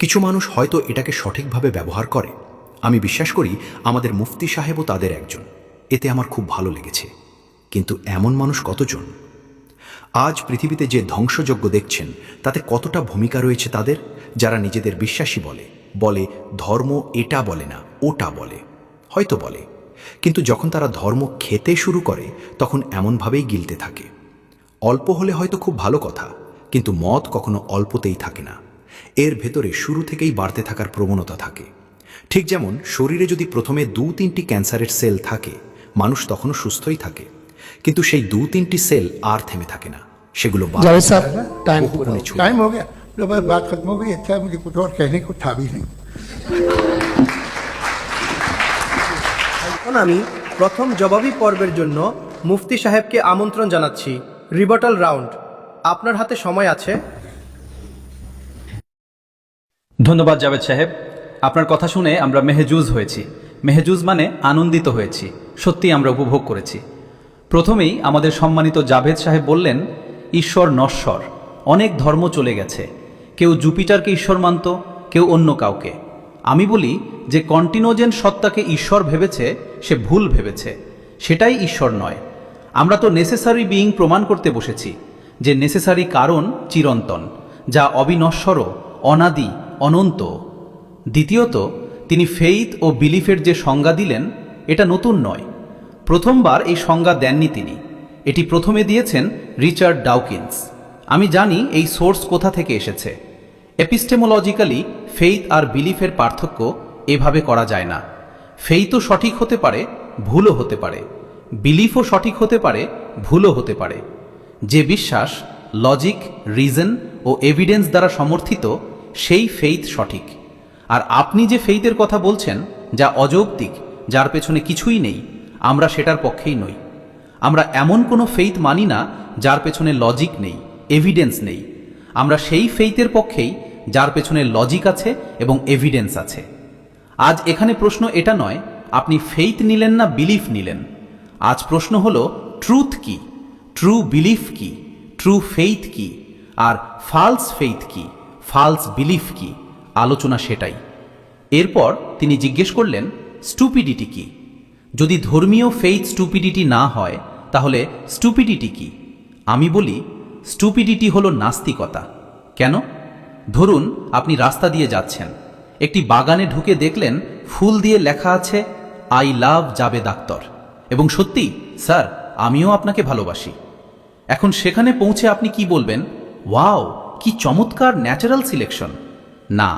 Speaker 6: কিছু মানুষ হয়তো এটাকে সঠিকভাবে ব্যবহার করে। আমি বিশ্বাস করি আমাদের মুফতি সাহেবও তাদের একজন। এতে আমার খুব ভালো লেগেছে। কিন্তু এমন মানুষ কতজন? আজ পৃথিবীতে যে ধ্বংসযজ্ঞ দেখছেন, তাতে কতটা ভূমিকা রয়েছে তাদের, যারা নিজেদের বিশ্বাসী বলে ধর্ম এটা বলে না, ওটা বলে। হয়তো বলে, কিন্তু যখন তারা ধর্ম খেতে শুরু করে তখন এমনভাবেই গিলতে থাকে। অল্প হলে হয়তো খুব ভালো কথা, কিন্তু মদ কখনো অল্পতেই থাকে না। এর ভেতরে শুরু থেকেই বাড়তে থাকার প্রবণতা থাকে। ঠিক যেমন শরীরে যদি প্রথমে 2-3টি ক্যান্সারের সেল থাকে, মানুষ তখনও সুস্থই থাকে, কিন্তু সেই 2-3টি সেল আর থেমে থাকে না, সেগুলো
Speaker 7: जावेद साहब टाइम
Speaker 6: বহু গুণে ছড়িয়ে
Speaker 7: टाइम हो गया। जब बात खत्म हो गई, अच्छा मुझे कुछ और कहने को था भी नहीं।
Speaker 1: এখন আমি প্রথম জবাবি পর্বের জন্য মুফতি সাহেবকে আমন্ত্রণ জানাচ্ছি। রিবাটাল রাউন্ড, আপনার হাতে সময় আছে।
Speaker 3: ধন্যবাদ জাভেদ সাহেব, আপনার কথা শুনে আমরা মেহজুজ হয়েছি। মেহজুজ মানে আনন্দিত হয়েছি, সত্যি আমরা উপভোগ করেছি। প্রথমেই আমাদের সম্মানিত জাভেদ সাহেব বললেন ঈশ্বর নশ্বর, অনেক ধর্ম চলে গেছে, কেউ জুপিটারকে ঈশ্বর মানত, কেউ অন্য কাউকে। আমি বলি যে কন্টিনোজেন সত্তাকে ঈশ্বর ভেবেছে সে ভুল ভেবেছে, সেটাই ঈশ্বর নয়। আমরা তো নেসেসারি বিইং প্রমাণ করতে বসেছি যে নেসেসারি কারণ চিরন্তন, যা অবিনশ্বর, অনাদি, অনন্ত। দ্বিতীয়ত, তিনি ফেইথ ও বিলিফের যে সংজ্ঞা দিলেন এটা নতুন নয়, প্রথমবার এই সংজ্ঞা দেননি তিনি। এটি প্রথমে দিয়েছেন রিচার্ড ডাউকিন্স। আমি জানি এই সোর্স কোথা থেকে এসেছে। এপিস্টেমোলজিক্যালি ফেইথ আর বিলিফের পার্থক্য এভাবে করা যায় না। ফেইথও সঠিক হতে পারে, ভুলও হতে পারে। বিলিফও সঠিক হতে পারে, ভুলও হতে পারে। যে বিশ্বাস লজিক, রিজন ও এভিডেন্স দ্বারা সমর্থিত, সেই ফেইথ সঠিক। আর আপনি যে ফেইথের কথা বলছেন, যা অযৌক্তিক, যার পেছনে কিছুই নেই, আমরা সেটার পক্ষেই নই। আমরা এমন কোনো ফেইথ মানি না যার পেছনে লজিক নেই, এভিডেন্স নেই। আমরা সেই ফেইথের পক্ষেই যার পেছনে লজিক আছে এবং এভিডেন্স আছে। আজ এখানে প্রশ্ন এটা নয় আপনি ফেইথ নিলেন না বিলিফ নিলেন। আজ প্রশ্ন হলো ট্রুথ কি, ট্রু বিলিফ কি, ট্রু ফেইথ কি, আর ফালস ফেইথ কি, ফালস বিলিফ কি। আলোচনা সেটাই। এরপর তিনি জিজ্ঞেস করলেন স্টুপিডিটি কি। যদি ধর্মীয় ফেইথ স্টুপিডিটি না হয়, তাহলে স্টুপিডিটি কি? আমি বলি স্টুপিডিটি হলো নাস্তিকতা। কেন? ধরুন আপনি রাস্তা দিয়ে যাচ্ছেন, একটি বাগানে ঢুকে দেখলেন ফুল দিয়ে লেখা আছে আই লাভ জাবেদ আখতার, এবং সত্যি স্যার আমিও আপনাকে ভালোবাসি। এখন সেখানে পৌঁছে আপনি কি বলবেন? ওয়াও, কি চমৎকার ন্যাচারাল সিলেকশন। না,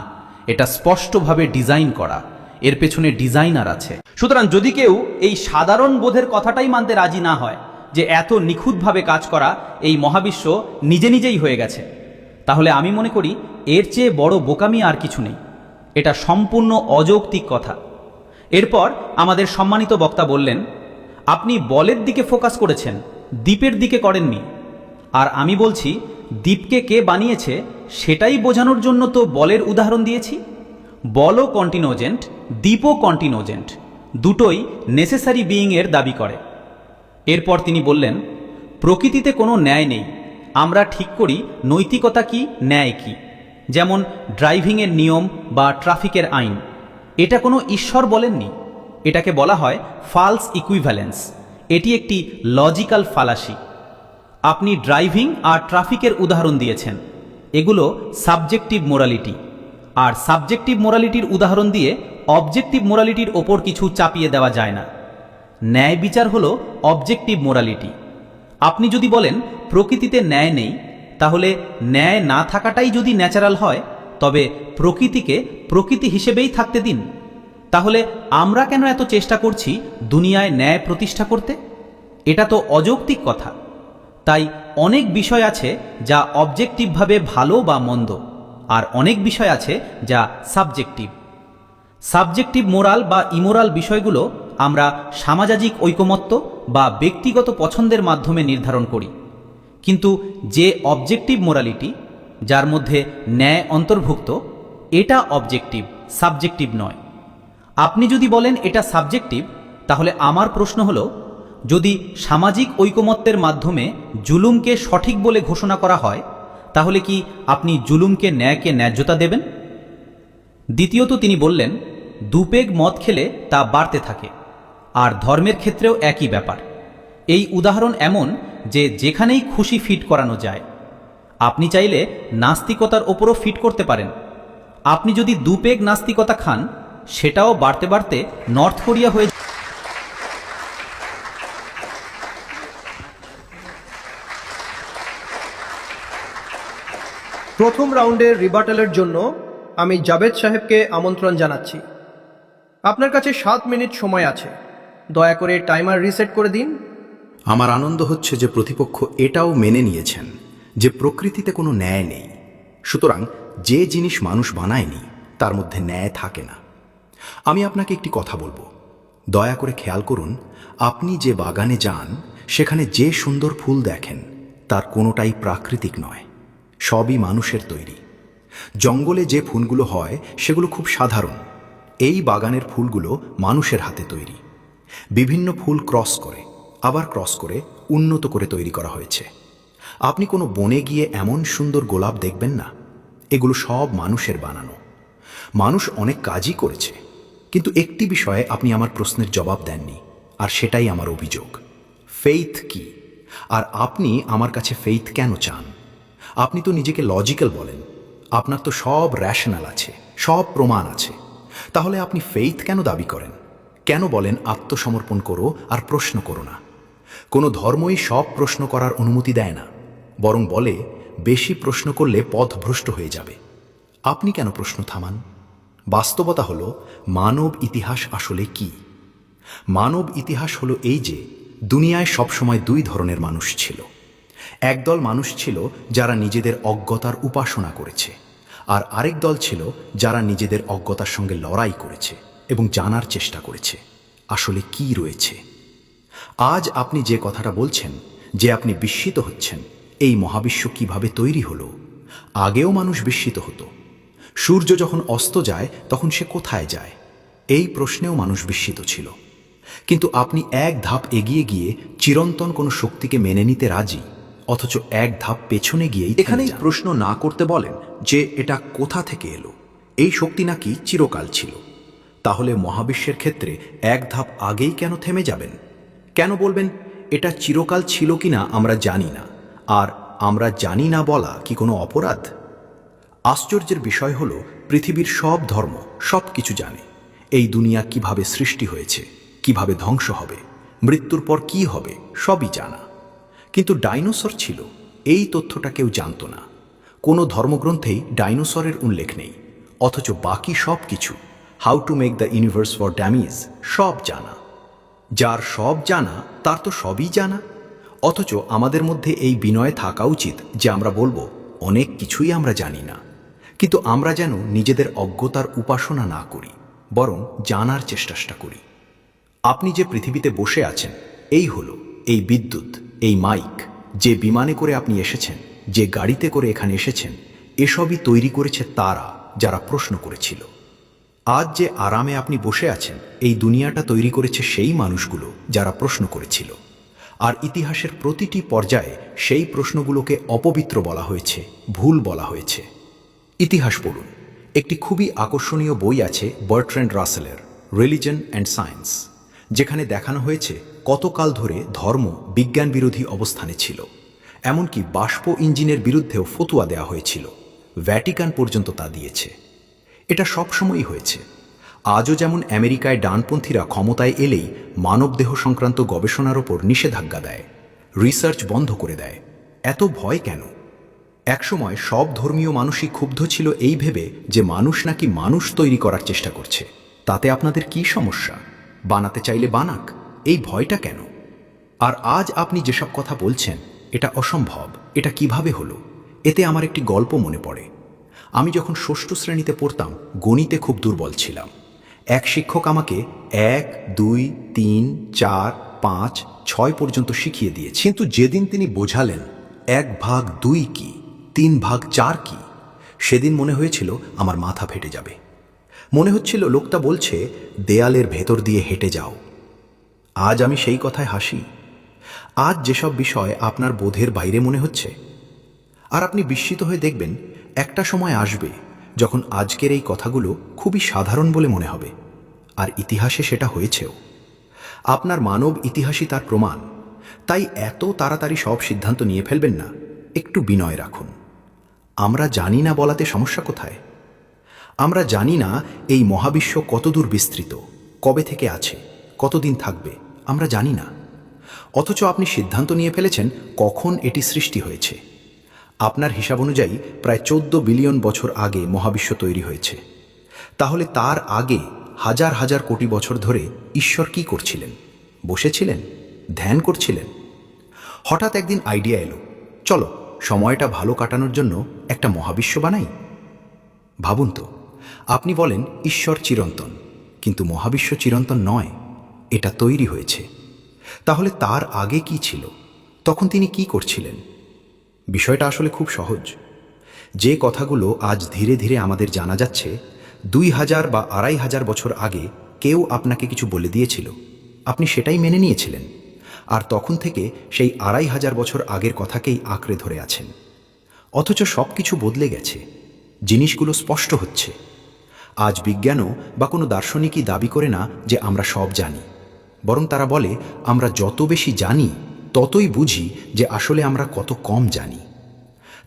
Speaker 3: এটা স্পষ্টভাবে ডিজাইন করা, এর পেছনে ডিজাইনার আছে।
Speaker 8: সুতরাং যদি কেউ এই সাধারণ বোধের কথাটাই মানতে রাজি না হয় যে এত নিখুঁতভাবে কাজ করা এই মহাবিশ্ব নিজে নিজেই হয়ে গেছে, তাহলে আমি মনে করি এর চেয়ে বড় বোকামি আর কিছু নেই। এটা সম্পূর্ণ অযৌক্তিক কথা। এরপর আমাদের সম্মানিত বক্তা বললেন, আপনি বলের দিকে ফোকাস করেছেন, দ্বীপের দিকে করেননি। আর আমি বলছি, দ্বীপকে কে বানিয়েছে সেটাই বোঝানোর জন্য তো বলের উদাহরণ দিয়েছি। বলও কন্টিনোজেন্ট, দ্বীপও কন্টিনোজেন্ট, দুটোই নেসেসারি বিইংয়ের দাবি করে। এরপর তিনি বললেন, প্রকৃতিতে কোনো ন্যায় নেই, আমরা ঠিক করি নৈতিকতা কি, ন্যায় কি। যেমন ড্রাইভিংয়ের নিয়ম বা ট্রাফিকের আইন, এটা কোনো ঈশ্বর বলেননি। এটাকে বলা হয় ফালস ইকুইভ্যালেন্স। এটি একটি লজিক্যাল ফালাসি। আপনি ড্রাইভিং আর ট্রাফিকের উদাহরণ দিয়েছেন, এগুলো সাবজেক্টিভ মোরালিটি। আর সাবজেক্টিভ মোরালিটির উদাহরণ দিয়ে অবজেক্টিভ মোরালিটির ওপর কিছু চাপিয়ে দেওয়া যায় না। ন্যায় বিচার হলো অবজেক্টিভ মোরালিটি। আপনি যদি বলেন প্রকৃতিতে ন্যায় নেই, তাহলে ন্যায় না থাকাটাই যদি ন্যাচারাল হয়, তবে প্রকৃতিকে প্রকৃতি হিসেবেই থাকতে দিন। তাহলে আমরা কেন এত চেষ্টা করছি দুনিয়ায় ন্যায় প্রতিষ্ঠা করতে? এটা তো অযৌক্তিক কথা। তাই অনেক বিষয় আছে যা অবজেক্টিভভাবে ভালো বা মন্দ, আর অনেক বিষয় আছে যা সাবজেক্টিভ। সাবজেক্টিভ মোরাল বা ইমোরাল বিষয়গুলো আমরা সামাজিক ঐকমত্য বা ব্যক্তিগত পছন্দের মাধ্যমে নির্ধারণ করি। কিন্তু যে অবজেক্টিভ মোরালিটি, যার মধ্যে ন্যায় অন্তর্ভুক্ত, এটা অবজেক্টিভ, সাবজেক্টিভ নয়। আপনি যদি বলেন এটা সাবজেক্টিভ, তাহলে আমার প্রশ্ন হলো, যদি সামাজিক ঐকমত্যের মাধ্যমে জুলুমকে সঠিক বলে ঘোষণা করা হয়, তাহলে কি আপনি জুলুমকে ন্যায়কে ন্যায্যতা দেবেন? দ্বিতীয়ত তিনি বললেন, দুপেগ মদ খেলে তা বাড়তে থাকে, আর ধর্মের ক্ষেত্রেও একই ব্যাপার। এই উদাহরণ এমন যে যেখানেই খুশি ফিট করানো যায়। আপনি চাইলে নাস্তিকতার ওপরও ফিট করতে পারেন। আপনি যদি দুপেগ নাস্তিকতা খান, সেটাও বাড়তে বাড়তে নর্থ কোরিয়া হয়ে।
Speaker 1: প্রথম রাউন্ডের রিবাটালের জন্য আমি জাবেদ সাহেবকে আমন্ত্রণ জানাচ্ছি। আপনার কাছে 7 মিনিট সময় আছে, দয়া করে টাইমার রিসেট করে দিন।
Speaker 6: আমার আনন্দ হচ্ছে যে প্রতিপক্ষ এটাও মেনে নিয়েছেন যে প্রকৃতিতে কোনো ন্যায় নেই। সুতরাং যে জিনিস মানুষ বানায়নি তার মধ্যে ন্যায় থাকে না। আমি আপনাকে একটি কথা বলবো, দয়া করে খেয়াল করুন, আপনি যে বাগানে যান সেখানে যে সুন্দর ফুল দেখেন তার কোনোটাই প্রাকৃতিক নয়, সবই মানুষের তৈরি। জঙ্গলে যে ফুলগুলো হয় সেগুলো খুব সাধারণ। এই বাগানের ফুলগুলো মানুষের হাতে তৈরি। বিভিন্ন ফুল ক্রস করে, আবার ক্রস করে উন্নত করে তৈরি করা হয়েছে। আপনি কোনো বনে গিয়ে এমন সুন্দর গোলাপ দেখবেন না। এগুলো সব মানুষের বানানো। মানুষ অনেক কাজই করেছে, কিন্তু একটি বিষয়ে আপনি আমার প্রশ্নের জবাব দেননি, আর সেটাই আমার অভিযোগ। ফেইথ কি? আর আপনি আমার কাছে ফেইথ কেন চান? আপনি তো নিজেকে লজিক্যাল বলেন, আপনার তো সব র্যাশনাল আছে, সব প্রমাণ আছে। তাহলে আপনি ফেইথ কেন দাবি করেন? কেন বলেন আত্মসমর্পণ করো আর প্রশ্ন করো না? কোনো ধর্মই সব প্রশ্ন করার অনুমতি দেয় না, বরং বলে বেশি প্রশ্ন করলে পথভ্রষ্ট হয়ে যাবে। আপনি কেন প্রশ্ন থামান? বাস্তবতা হলো মানব ইতিহাস আসলে কি? মানব ইতিহাস হলো এই যে দুনিয়ায় সবসময় দুই ধরনের মানুষ ছিল। একদল মানুষ ছিল যারা নিজেদের অজ্ঞতার উপাসনা করেছে, আর আরেক দল ছিল যারা নিজেদের অজ্ঞতার সঙ্গে লড়াই করেছে এবং জানার চেষ্টা করেছে আসলে কি রয়েছে। আজ আপনি যে কথাটা বলছেন, যে আপনি বিস্মিত হচ্ছেন এই মহাবিশ্ব কিভাবে তৈরি হলো, আগেও মানুষ বিস্মিত হতো। সূর্য যখন অস্ত যায় তখন সে কোথায় যায়, এই প্রশ্নেও মানুষ বিস্মিত ছিল। কিন্তু আপনি এক ধাপ এগিয়ে গিয়ে চিরন্তন কোনো শক্তিকে মেনে নিতে রাজি, অথচ এক ধাপ পেছনে গিয়েই
Speaker 5: এখানেই প্রশ্ন না করতে বলেন যে এটা কোথা থেকে এলো, এই শক্তি নাকি চিরকাল ছিল। তাহলে মহাবিশ্বের ক্ষেত্রে এক ধাপ আগেই কেন থেমে যাবেন? কেন বলবেন এটা চিরকাল ছিল কিনা আমরা জানি না, আর আমরা জানি না বলা কি কোনো অপরাধ? আশ্চর্যের বিষয় হলো পৃথিবীর সব ধর্ম সব কিছু জানে। এই দুনিয়া কিভাবে সৃষ্টি হয়েছে, কিভাবে ধ্বংস হবে, মৃত্যুর পর কি হবে, সবই জানা। কিন্তু ডাইনোসর ছিল, এই তথ্যটা কেউ জানত না। কোনো ধর্মগ্রন্থেই ডাইনোসরের উল্লেখ নেই, অথচ বাকি সব কিছু, how to make the universe for dummies, সব জানা। যার সব জানা তার তো সবই জানা। অথচ আমাদের মধ্যে এই বিনয় থাকা উচিত যে আমরা বলবো অনেক কিছুই আমরা জানি না, কিন্তু আমরা যেন নিজেদের অজ্ঞতার উপাসনা না করি, বরং জানার চেষ্টা করি। আপনি যে পৃথিবীতে বসে আছেন, এই হলো এই বিদ্যুৎ, এই মাইক, যে বিমানে করে আপনি এসেছেন, যে গাড়িতে করে এখানে এসেছেন, এসবই তৈরি করেছে তারা যারা প্রশ্ন করেছিল। আজ যে আরামে আপনি বসে আছেন, এই দুনিয়াটা তৈরি করেছে সেই মানুষগুলো যারা প্রশ্ন করেছিল। আর ইতিহাসের প্রতিটি পর্যায়ে সেই প্রশ্নগুলোকে অপবিত্র বলা হয়েছে, ভুল বলা হয়েছে। ইতিহাস পড়ুন, একটি খুবই আকর্ষণীয় বই আছে বার্ট্রান্ড রাসেলের, রিলিজন অ্যান্ড সায়েন্স, যেখানে দেখানো হয়েছে কতকাল ধরে ধর্ম বিজ্ঞান বিরোধী অবস্থানে ছিল। এমনকি বাষ্প ইঞ্জিনের বিরুদ্ধেও ফতুয়া দেওয়া হয়েছিল, ভ্যাটিকান পর্যন্ত তা দিয়েছে। এটা সবসময়ই হয়েছে। আজও যেমন আমেরিকায় ডানপন্থীরা ক্ষমতায় এলেই মানবদেহ সংক্রান্ত গবেষণার ওপর নিষেধাজ্ঞা দেয়, রিসার্চ বন্ধ করে দেয়। এত ভয় কেন? একসময় সব ধর্মীয় মানুষই ক্ষুব্ধ ছিল এই ভেবে যে মানুষ নাকি মানুষ তৈরি করার চেষ্টা করছে। তাতে আপনাদের কি সমস্যা? বানাতে চাইলে বানাক, এই ভয়টা কেন? আর আজ আপনি যেসব কথা বলছেন এটা অসম্ভব, এটা কিভাবে হলো? এতে আমার একটি গল্প মনে পড়ে। আমি যখন ষষ্ঠ শ্রেণীতে পড়তাম, গণিতে খুব দুর্বল ছিলাম। এক শিক্ষক আমাকে 1, 2, 3, 4, 5, 6 পর্যন্ত শিখিয়ে দিয়েছে। কিন্তু যেদিন তিনি বোঝালেন 1/2 কি, 3/4 কি, সেদিন মনে হয়েছিল আমার মাথা ফেটে যাবে। মনে হচ্ছিল লোকটা বলছে দেয়ালের ভেতর দিয়ে হেঁটে যাও। আজ আমি সেই কথায় হাসি। আজ যেসব বিষয় আপনার বোধের বাইরে মনে হচ্ছে, আর আপনি বিস্মিত হয়ে দেখবেন একটা সময় আসবে যখন আজকের এই কথাগুলো খুবই সাধারণ বলে মনে হবে। আর ইতিহাসে সেটা হয়েছেও। আপনার মানব ইতিহাসই তার প্রমাণ। তাই এত তাড়াতাড়ি সব সিদ্ধান্ত নিয়ে ফেলবেন না, একটু বিনয় রাখুন। আমরা জানি না বলাতে সমস্যা কোথায়? আমরা জানি না এই মহাবিশ্ব কতদূর বিস্তৃত, কবে থেকে আছে, কতদিন থাকবে, আমরা জানি না। অথচ আপনি সিদ্ধান্ত নিয়ে ফেলেছেন কখন এটি সৃষ্টি হয়েছে। আপনার হিসাব অনুযায়ী প্রায় 14 বিলিয়ন বছর আগে মহাবিশ্ব তৈরি হয়েছে। তাহলে তার আগে হাজার হাজার কোটি বছর ধরে ঈশ্বর কি করছিলেন? বসেছিলেন, ধ্যান করছিলেন। হঠাৎ একদিন আইডিয়া এলো, চলো সময়টা ভালো কাটানোর জন্য একটা মহাবিশ্ব বানাই। ভাবুন তো, আপনি বলেন ঈশ্বর চিরন্তন, কিন্তু মহাবিশ্ব চিরন্তন নয়, এটা তৈরি হয়েছে। তাহলে তার আগে কি ছিল? তখন তিনি কি করছিলেন? বিষয়টা আসলে খুব সহজ। যে কথাগুলো আজ ধীরে ধীরে আমাদের জানা যাচ্ছে, 2000 বা 2500 বছর আগে কেউ আপনাকে কিছু বলে দিয়েছিল, আপনি সেটাই মেনে নিয়েছিলেন। আর তখন থেকে সেই 2500 বছর আগের কথাকেই আঁকড়ে ধরে আছেন। অথচ সব কিছু বদলে গেছে, জিনিসগুলো স্পষ্ট হচ্ছে। আজ বিজ্ঞানও বা কোনো দার্শনিকই দাবি করে না যে আমরা সব জানি, বরং তারা বলে আমরা যত বেশি জানি ততই বুঝি যে আসলে আমরা কত কম জানি।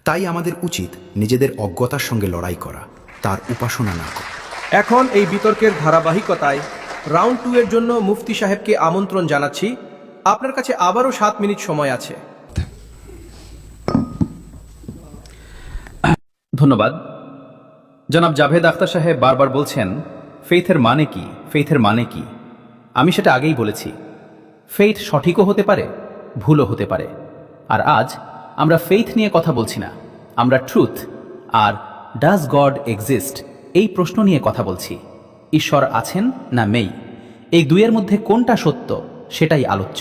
Speaker 5: তাই আমাদের উচিত নিজেদের অজ্ঞতার সঙ্গে লড়াই করা, তার উপাসনা না করা।
Speaker 1: এখন এই বিতর্কের ধারাবাহিকতায় রাউন্ড 2 এর জন্য মুফতি সাহেবকে আমন্ত্রণ জানাচ্ছি। আপনার কাছে আবারও 7 মিনিট সময় আছে।
Speaker 3: ধন্যবাদ। জনাব জাভেদ আখতার সাহেব বারবার বলছেন ফেইথের মানে কি, ফেইথের মানে কি। আমি সেটা আগেই বলেছি, ফেইথ সঠিকও হতে পারে, ভুলও হতে পারে। আর আজ আমরা ফেইথ নিয়ে কথা বলছি না, আমরা ট্রুথ আর ডাজ গড এক্সিস্ট এই প্রশ্ন নিয়ে কথা বলছি। ঈশ্বর আছেন না নেই, এই দুইয়ের মধ্যে কোনটা সত্য সেটাই আলোচ্য।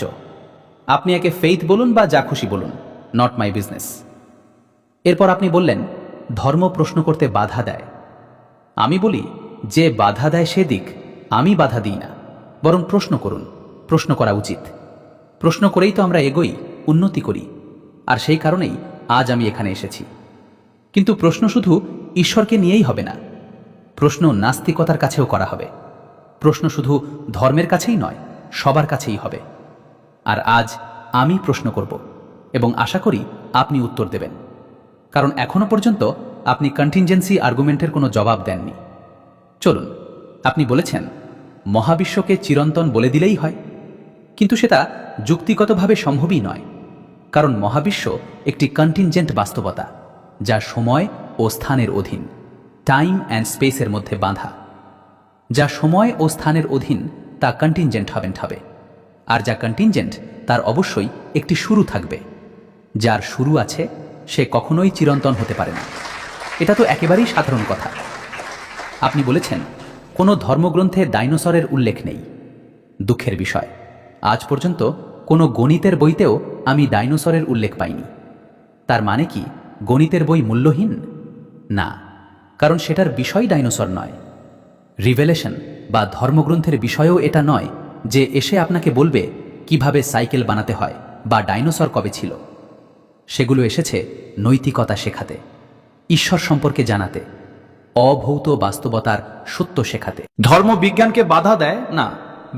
Speaker 3: আপনি একে ফেইথ বলুন বা যা খুশি বলুন, নট মাই বিজনেস। এরপর আপনি বললেন ধর্ম প্রশ্ন করতে বাধা দেয়। আমি বলি যে বাধা দেয় সেদিক, আমি বাধা দিই না, বরং প্রশ্ন করুন, প্রশ্ন করা উচিত। প্রশ্ন করেই তো আমরা এগোই, উন্নতি করি। আর সেই কারণেই আজ আমি এখানে এসেছি। কিন্তু প্রশ্ন শুধু ঈশ্বরকে নিয়েই হবে না, প্রশ্ন নাস্তিকতার কাছেও করা হবে। প্রশ্ন শুধু ধর্মের কাছেই নয়, সবার কাছেই হবে। আর আজ আমি প্রশ্ন করব এবং আশা করি আপনি উত্তর দেবেন, কারণ এখনো পর্যন্ত আপনি কন্টিনজেন্সি আর্গুমেন্টের কোনো জবাব দেননি। চলুন, আপনি বলেছেন মহাবিশ্বকে চিরন্তন বলে দিলেই হয়, কিন্তু সেটা যুক্তিগতভাবে সম্ভবই নয়, কারণ মহাবিশ্ব একটি কন্টিনজেন্ট বাস্তবতা যা সময় ও স্থানের অধীন, টাইম অ্যান্ড স্পেসের মধ্যে বাঁধা। যা সময় ও স্থানের অধীন তা কন্টিনজেন্ট হবে, আর যা কন্টিনজেন্ট তার অবশ্যই একটি শুরু থাকবে। যার শুরু আছে সে কখনোই চিরন্তন হতে পারে না। এটা তো একেবারেই সাধারণ কথা। আপনি বলেছেন কোনো ধর্মগ্রন্থে ডাইনোসরের উল্লেখ নেই। দুঃখের বিষয়, আজ পর্যন্ত কোনো গণিতের বইতেও আমি ডাইনোসরের উল্লেখ পাইনি। তার মানে কি গণিতের বই মূল্যহীন? না, কারণ সেটার বিষয় ডাইনোসর নয়। রিভেলেশন বা ধর্মগ্রন্থের বিষয়ও এটা নয় যে এসে আপনাকে বলবে কিভাবে সাইকেল বানাতে হয় বা ডাইনোসর কবে ছিল। সেগুলো এসেছে নৈতিকতা শেখাতে, ঈশ্বর সম্পর্কে জানাতে, অভৌত বাস্তবতার সত্য শেখাতে।
Speaker 1: ধর্ম বিজ্ঞানকে বাধা দেয় না,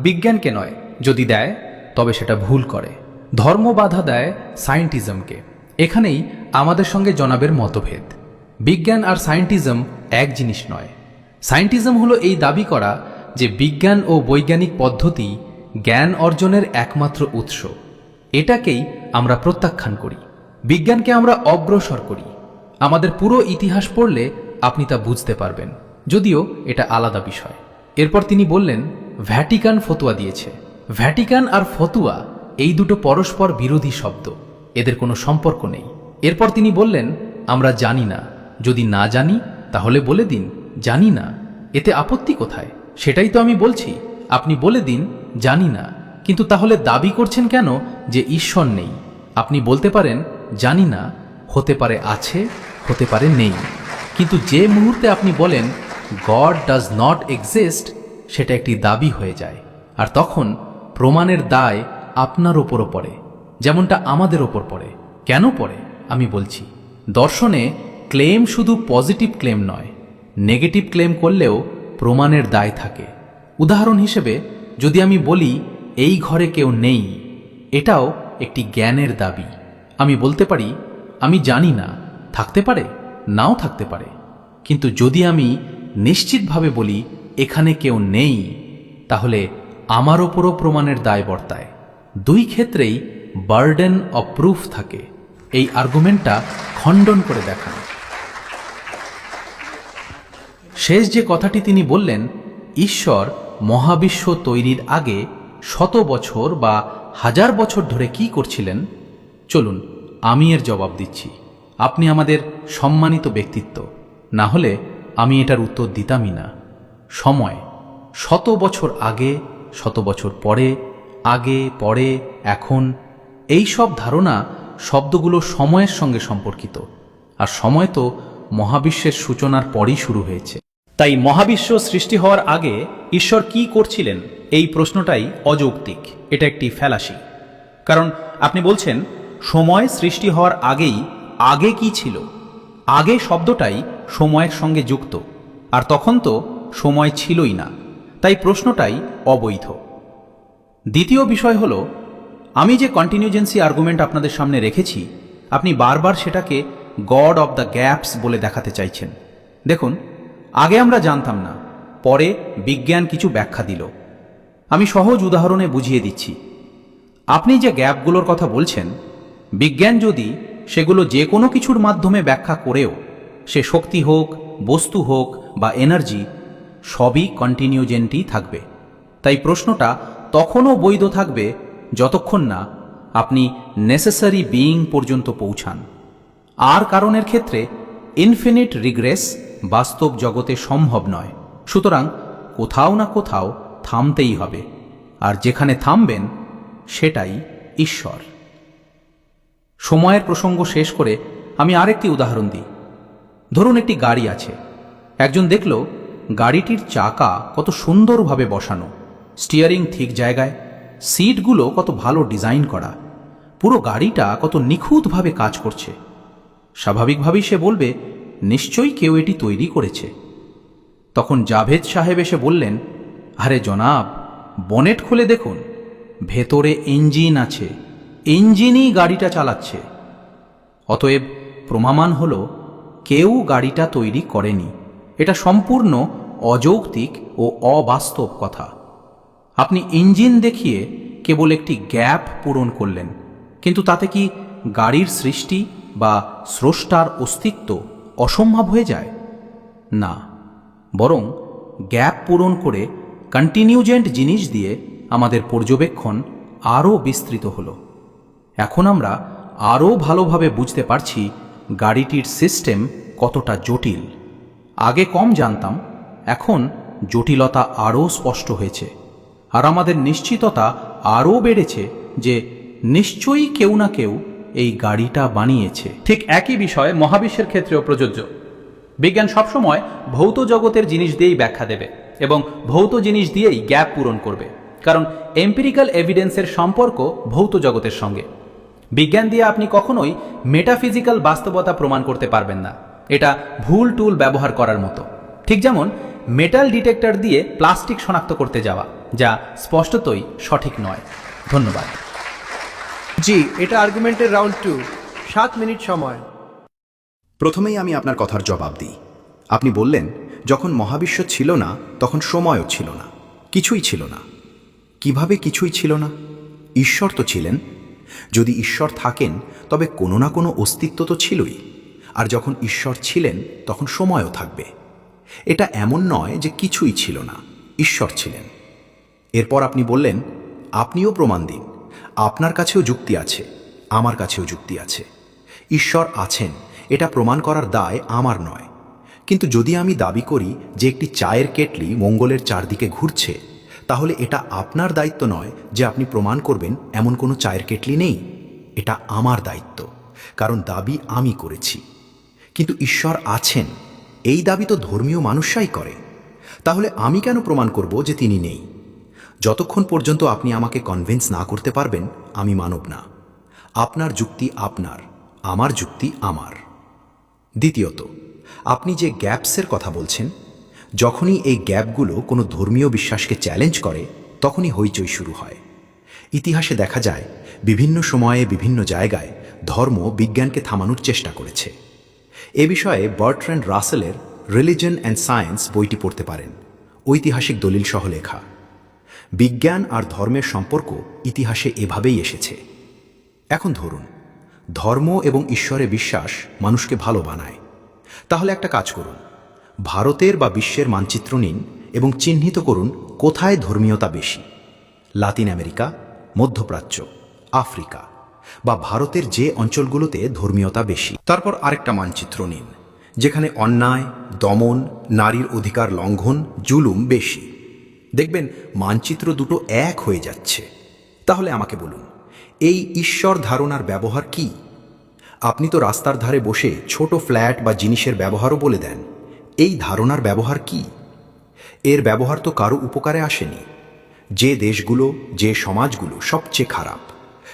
Speaker 1: বিজ্ঞানকে নয়। যদি দেয় তবে সেটা ভুল করে। ধর্ম বাধা দেয় সায়েন্টিজমকে। এখানেই আমাদের সঙ্গে জনাবের মতভেদ। বিজ্ঞান আর সায়েন্টিজম এক জিনিস নয়। সায়েন্টিজম হলো এই দাবি করা যে বিজ্ঞান ও বৈজ্ঞানিক পদ্ধতি জ্ঞান অর্জনের একমাত্র উৎস। এটাকেই আমরা প্রত্যাখ্যান করি। বিজ্ঞানকে আমরা অগ্রসর করি। আমাদের পুরো ইতিহাস পড়লে আপনি তা বুঝতে পারবেন, যদিও এটা আলাদা বিষয়। এরপর তিনি বললেন ভ্যাটিকান ফতোয়া দিয়েছে। ভ্যাটিকান আর ফতুয়া এই দুটো পরস্পর বিরোধী শব্দ, এদের কোনো সম্পর্ক নেই। এরপর তিনি বললেন আমরা জানি না। যদি না জানি তাহলে বলে দিন জানি না, এতে আপত্তি কোথায়? সেটাই তো আমি বলছি। আপনি বলে দিন জানি না, কিন্তু তাহলে দাবি করছেন কেন যে ঈশ্বর নেই? আপনি বলতে পারেন জানি না, হতে পারে আছে, হতে পারে নেই। কিন্তু যে মুহূর্তে আপনি বলেন গড ডাজ নট এক্সিস্ট, সেটা একটি দাবি হয়ে যায়। আর তখন প্রমাণের দায় আপনার ওপরও পড়ে, যেমনটা আমাদের ওপর পড়ে। কেন পড়ে আমি বলছি। দর্শনে ক্লেম শুধু পজিটিভ ক্লেম নয়, নেগেটিভ ক্লেম করলেও প্রমাণের দায় থাকে। উদাহরণ হিসেবে যদি আমি বলি এই ঘরে কেউ নেই, এটাও একটি জ্ঞানের দাবি। আমি বলতে পারি আমি জানি না, থাকতে পারে নাও থাকতে পারে। কিন্তু যদি আমি নিশ্চিতভাবে বলি এখানে কেউ নেই, তাহলে আমার ওপরও প্রমাণের দায় বর্তায়। দুই ক্ষেত্রেই বার্ডেন অফ প্রুফ থাকে। এই আর্গুমেন্টটা খণ্ডন করে দেখান। শেষ যে কথাটি তিনি বললেন, ঈশ্বর মহাবিশ্ব তৈরির আগে 100 বছর বা 1000 বছর ধরে কি করছিলেন, চলুন আমি এর জবাব দিচ্ছি। আপনি আমাদের সম্মানিত ব্যক্তিত্ব, না হলে আমি এটার উত্তর দিতামই না। সময় 100 বছর আগে, 100 বছর পরে, আগে পরে, এখন, এই সব ধারণা শব্দগুলো সময়ের সঙ্গে সম্পর্কিত। আর সময় তো মহাবিশ্বের সূচনার পরই শুরু হয়েছে।
Speaker 8: তাই মহাবিশ্ব সৃষ্টি হওয়ার আগে ঈশ্বর কি করছিলেন এই প্রশ্নটাই অযৌক্তিক। এটা একটি ফ্যালাসি। কারণ আপনি বলছেন সময় সৃষ্টি হওয়ার আগেই আগে কি ছিল। আগে শব্দটাই সময়ের সঙ্গে যুক্ত, আর তখন তো সময় ছিলই না। তাই প্রশ্নটাই অবৈধ। দ্বিতীয় বিষয় হলো, আমি যে কন্টিনিউজেন্সি আর্গুমেন্ট আপনাদের সামনে রেখেছি, আপনি বারবার সেটাকে গড অব দ্য গ্যাপস বলে দেখাতে চাইছেন। দেখুন, আগে আমরা জানতাম না, পরে বিজ্ঞান কিছু ব্যাখ্যা দিল। আমি সহজ উদাহরণে বুঝিয়ে দিচ্ছি। আপনি যে গ্যাপগুলোর কথা বলছেন, বিজ্ঞান যদি সেগুলো যে কোনো কিছুর মাধ্যমে ব্যাখ্যা করেও, সে শক্তি হোক, বস্তু হোক বা এনার্জি, সবই কন্টিনিউজেন্টই থাকবে। তাই প্রশ্নটা তখনও বৈধ থাকবে যতক্ষণ না আপনি নেসেসারি বিইং পর্যন্ত পৌঁছান। আর কারণের ক্ষেত্রে ইনফিনিট রিগ্রেস বাস্তব জগতে সম্ভব নয়। সুতরাং কোথাও না কোথাও থামতেই হবে, আর যেখানে থামবেন সেটাই ঈশ্বর। সময়ের প্রসঙ্গ শেষ করে আমি আরেকটি উদাহরণ দিই। ধরুন একটি গাড়ি আছে। একজন দেখল গাড়িটির চাকা কত সুন্দরভাবে বসানো, স্টিয়ারিং ঠিক জায়গায়, সিটগুলো কত ভালো ডিজাইন করা, পুরো গাড়িটা কত নিখুঁতভাবে কাজ করছে। স্বাভাবিকভাবেই সে বলবে, নিশ্চয়ই কেউ এটি তৈরি করেছে। তখন জাভেদ সাহেব এসে বললেন, আরে জনাব, বনেট খুলে দেখুন, ভেতরে ইঞ্জিন আছে, ইঞ্জিনই গাড়িটা চালাচ্ছে। অতএব প্রমাণ হল কেউ গাড়িটা তৈরি করেনি। এটা সম্পূর্ণ অযৌক্তিক ও অবাস্তব কথা। আপনি ইঞ্জিন দেখিয়ে কেবল একটি গ্যাপ পূরণ করলেন, কিন্তু তাতে কি গাড়ির সৃষ্টি বা স্রষ্টার অস্তিত্ব অসম্ভব হয়ে যায়? না, বরং গ্যাপ পূরণ করে কন্টিনিউজেন্ট জিনিস দিয়ে আমাদের পর্যবেক্ষণ আরও বিস্তৃত হলো। এখন আমরা আরও ভালোভাবে বুঝতে পারছি গাড়িটির সিস্টেম কতটা জটিল। আগে কম জানতাম, এখন জটিলতা আরও স্পষ্ট হয়েছে, আর আমাদের নিশ্চিততা আরও বেড়েছে যে নিশ্চয়ই কেউ না কেউ এই গাড়িটা বানিয়েছে। ঠিক একই বিষয় মহাবিশ্বের ক্ষেত্রেও প্রযোজ্য। বিজ্ঞান সবসময় ভৌত জগতের জিনিস দিয়েই ব্যাখ্যা দেবে এবং ভৌত জিনিস দিয়েই গ্যাপ পূরণ করবে, কারণ এম্পিরিক্যাল এভিডেন্সের সম্পর্ক ভৌত জগতের সঙ্গে। বিজ্ঞান দিয়ে আপনি কখনোই মেটাফিজিক্যাল বাস্তবতা প্রমাণ করতে পারবেন না। এটা ভুল টুল ব্যবহার করার মতো। ঠিক যেমন মেটাল ডিটেক্টর দিয়ে প্লাস্টিক শনাক্ত করতে যাওয়া, যা স্পষ্টতই সঠিক নয়। ধন্যবাদ।
Speaker 2: জি, এটা আর্গুমেন্টের রাউন্ড 2, 7 মিনিট সময়।
Speaker 6: প্রথমেই আমি আপনার কথার জবাব দিই। আপনি বললেন, যখন মহাবিশ্ব ছিল না তখন সময়ও ছিল না, কিছুই ছিল না। কিভাবে কিছুই ছিল না? ঈশ্বর তো ছিলেন। যদি ঈশ্বর থাকেন তবে কোনো না কোনো অস্তিত্ব তো ছিলই, আর যখন ঈশ্বর ছিলেন তখন সময়ও থাকবে। এটা এমন নয় যে কিছুই ছিল না, ঈশ্বর ছিলেন। এরপর আপনি বললেন, আপনিও প্রমাণ দিন। আপনার কাছেও যুক্তি আছে, আমার কাছেও যুক্তি আছে। ঈশ্বর আছেন এটা প্রমাণ করার দায় আমার নয়। কিন্তু যদি আমি দাবি করি যে একটি চায়ের কেটলি মঙ্গলের চারদিকে ঘুরছে, তাহলে এটা আপনার দায়িত্ব নয় যে আপনি প্রমাণ করবেন এমন কোনো চায়ের কেটলি নেই। এটা আমার দায়িত্ব, কারণ দাবি আমি করেছি। কিন্তু ঈশ্বর আছেন এই দাবি তো ধর্মীয় মানুষরাই করে। তাহলে আমি কেন প্রমাণ করব যে তিনি নেই? যতক্ষণ পর্যন্ত আপনি আমাকে কনভিন্স না করতে পারবেন, আমি মানব না। আপনার যুক্তি আপনার, আমার যুক্তি আমার। দ্বিতীয়ত, আপনি যে গ্যাপসের কথা বলছেন, যখনই এই গ্যাপগুলো কোনো ধর্মীয় বিশ্বাসকে চ্যালেঞ্জ করে, তখনই হইচই শুরু হয়। ইতিহাসে দেখা যায় বিভিন্ন সময়ে বিভিন্ন জায়গায় ধর্ম বিজ্ঞানকে থামানোর চেষ্টা করেছে। এ বিষয়ে বার্ট্রান্ড রাসেলের রিলিজন অ্যান্ড সায়েন্স বইটি পড়তে পারেন, ঐতিহাসিক দলিল সহ লেখা। বিজ্ঞান আর ধর্মের সম্পর্ক ইতিহাসে এভাবেই এসেছে। এখন ধরুন, ধর্ম এবং ঈশ্বরে বিশ্বাস মানুষকে ভালো বানায়। তাহলে একটা কাজ করুন, ভারতের বা বিশ্বের মানচিত্র নিন এবং চিহ্নিত করুন কোথায় ধর্মীয়তা বেশি। লাতিন আমেরিকা, মধ্যপ্রাচ্য, আফ্রিকা বা ভারতের যে অঞ্চলগুলোতে ধর্মীয়তা বেশি। তারপর আরেকটা মানচিত্র নিন যেখানে অন্যায়, দমন, নারীর অধিকার লঙ্ঘন, জুলুম বেশি। দেখবেন মানচিত্র দুটো এক হয়ে যাচ্ছে। তাহলে আমাকে বলুন, এই ঈশ্বর ধারণার ব্যবহার কি? আপনি তো রাস্তার ধারে বসে ছোট ফ্ল্যাট বা জিনিসের ব্যবহারও বলে দেন। এই ধারণার ব্যবহার কি? এর ব্যবহার তো কারো উপকারে আসেনি। যে দেশগুলো, যে সমাজগুলো সবচেয়ে খারাপ,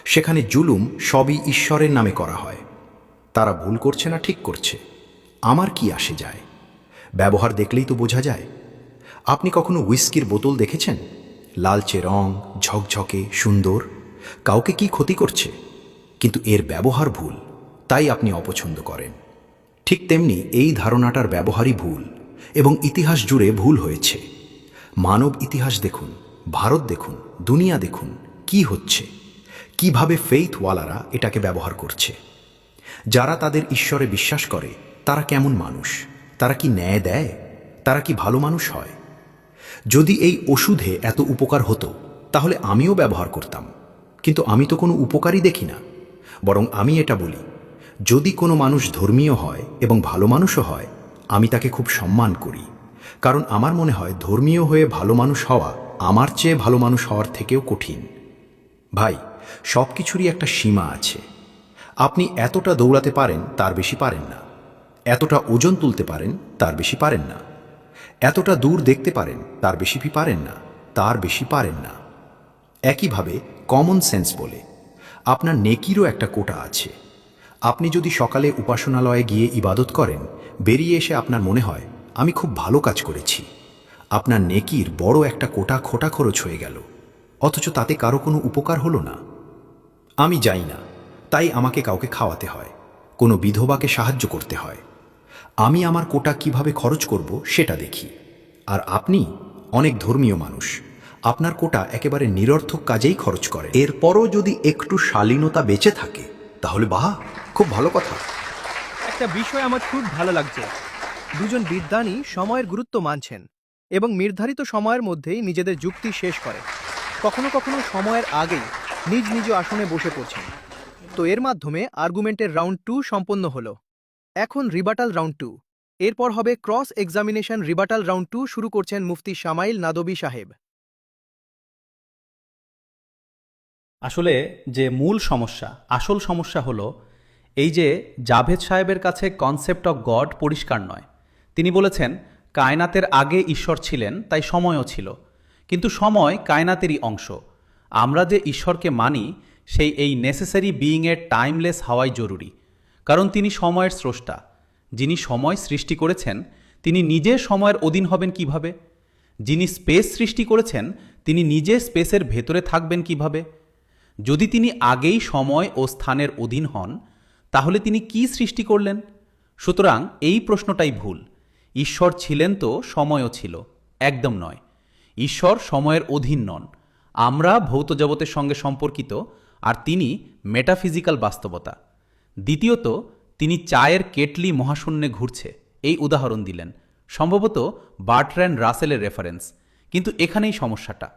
Speaker 6: সেখানে জুলুম সবই ঈশ্বরের নামে করা হয়। তারা ভুল করছে না ঠিক করছে, আমার কি আসে যায়? ব্যবহার দেখলেই তো বোঝা যায়। আপনি কখনো হুইস্কির বোতল দেখেছেন? লালচে রং, ঝকঝকে, সুন্দর, কাউকে কি ক্ষতি করছে? কিন্তু এর ব্যবহার ভুল, তাই আপনি অপছন্দ করেন। ঠিক তেমনি এই ধারণাটার ব্যবহারই ভুল এবং ইতিহাস জুড়ে ভুল হয়েছে। মানব ইতিহাস দেখুন, ভারত দেখুন, দুনিয়া দেখুন, কি হচ্ছে? কিভাবে ফেইথওয়ালারা এটাকে ব্যবহার করছে। যারা তাদের ঈশ্বরে বিশ্বাস করে তারা কেমন মানুষ, তারা কি ন্যায় দেয়, তারা কি ভালো মানুষ হয়। যদি এই ওষুধে এত উপকার হতো তাহলে আমিও ব্যবহার করতাম, কিন্তু আমি তো কোনো উপকারই দেখি না। বরং আমি এটা বলি, যদি কোনো মানুষ ধর্মীয় হয় এবং ভালো মানুষও হয়, আমি তাকে খুব সম্মান করি, কারণ আমার মনে হয় ধর্মীয় হয়ে ভালো মানুষ হওয়া আমার চেয়ে ভালো মানুষ হওয়ার থেকেও কঠিন। ভাই, সব কিছুরই একটা সীমা আছে। আপনি এতটা দৌড়াতে পারেন, তার বেশি পারেন না। এতটা ওজন তুলতে পারেন, তার বেশি পারেন না। এতটা দূর দেখতে পারেন, তার বেশি পারেন না, তার বেশি পারেন না। একইভাবে কমন সেন্স বলে আপনার নেকিরও একটা কোটা আছে। আপনি যদি সকালে উপাসনালয়ে গিয়ে ইবাদত করেন, বেরিয়ে এসে আপনার মনে হয় আমি খুব ভালো কাজ করেছি, আপনার নেকির বড় একটা কোটা খোটা খরচ হয়ে গেল, অথচ তাতে কারো কোনো উপকার হলো না। আমি যাই না, তাই আমাকে কাউকে খাওয়াতে হয়, কোনো বিধবাকে সাহায্য করতে হয়। আমি আমার কোটা কিভাবে খরচ করব সেটা দেখি। আর আপনি অনেক ধর্মীয় মানুষ, আপনার কোটা একেবারে নিরর্থক কাজেই খরচ করে। এরপরও যদি একটু শালীনতা বেঁচে থাকে তাহলে বাহ, খুব ভালো কথা।
Speaker 1: একটা বিষয় আমার খুব ভালো লাগছে, দুজন বিদ্বানই সময়ের গুরুত্ব মানছেন এবং নির্ধারিত সময়ের মধ্যেই নিজেদের যুক্তি শেষ করে, কখনো কখনো সময়ের আগেই নিজ নিজ আসনে বসে পড়ছেন। তো এর মাধ্যমে আর্গুমেন্টের রাউন্ড 2 সম্পন্ন হলো। এখন রিবাটাল রাউন্ড 2, এরপর হবে ক্রস এক্সামিনেশন। রিবাটাল রাউন্ড 2 শুরু করছেন মুফতি শামাইল নাদবী সাহেব।
Speaker 8: আসলে যে মূল সমস্যা, আসল সমস্যা হলো এই যে জাভেদ সাহেবের কাছে কনসেপ্ট অফ গড পরিষ্কার নয়। তিনি বলেছেন কায়নাতের আগে ঈশ্বর ছিলেন, তাই সময়ও ছিল, কিন্তু সময় কায়নাতেরই অংশ। আমরা যে ঈশ্বরকে মানি সেই এই নেসেসারি বিইংয়ের টাইমলেস হওয়াই জরুরি, কারণ তিনি সময়ের স্রষ্টা। যিনি সময় সৃষ্টি করেছেন তিনি নিজে সময়ের অধীন হবেন কিভাবে? যিনি স্পেস সৃষ্টি করেছেন তিনি নিজে স্পেসের ভেতরে থাকবেন কিভাবে? যদি তিনি আগেই সময় ও স্থানের অধীন হন, তাহলে তিনি কি সৃষ্টি করলেন? সুতরাং এই প্রশ্নটাই ভুল। ঈশ্বর ছিলেন তো সময়ও ছিল, একদম নয়। ঈশ্বর সময়ের অধীন নন। আমরা ভৌত জগতের সঙ্গে সম্পর্কিত, আর তিনি মেটাফিজিক্যাল বাস্তবতা। দ্বিতীয়ত, তিনি চায়ের কেটলি মহাশূন্যে ঘুরছে এই উদাহরণ দিলেন, সম্ভবত বার্ট্রান্ড রাসেলের রেফারেন্স। কিন্তু এখানেই সমস্যাটা।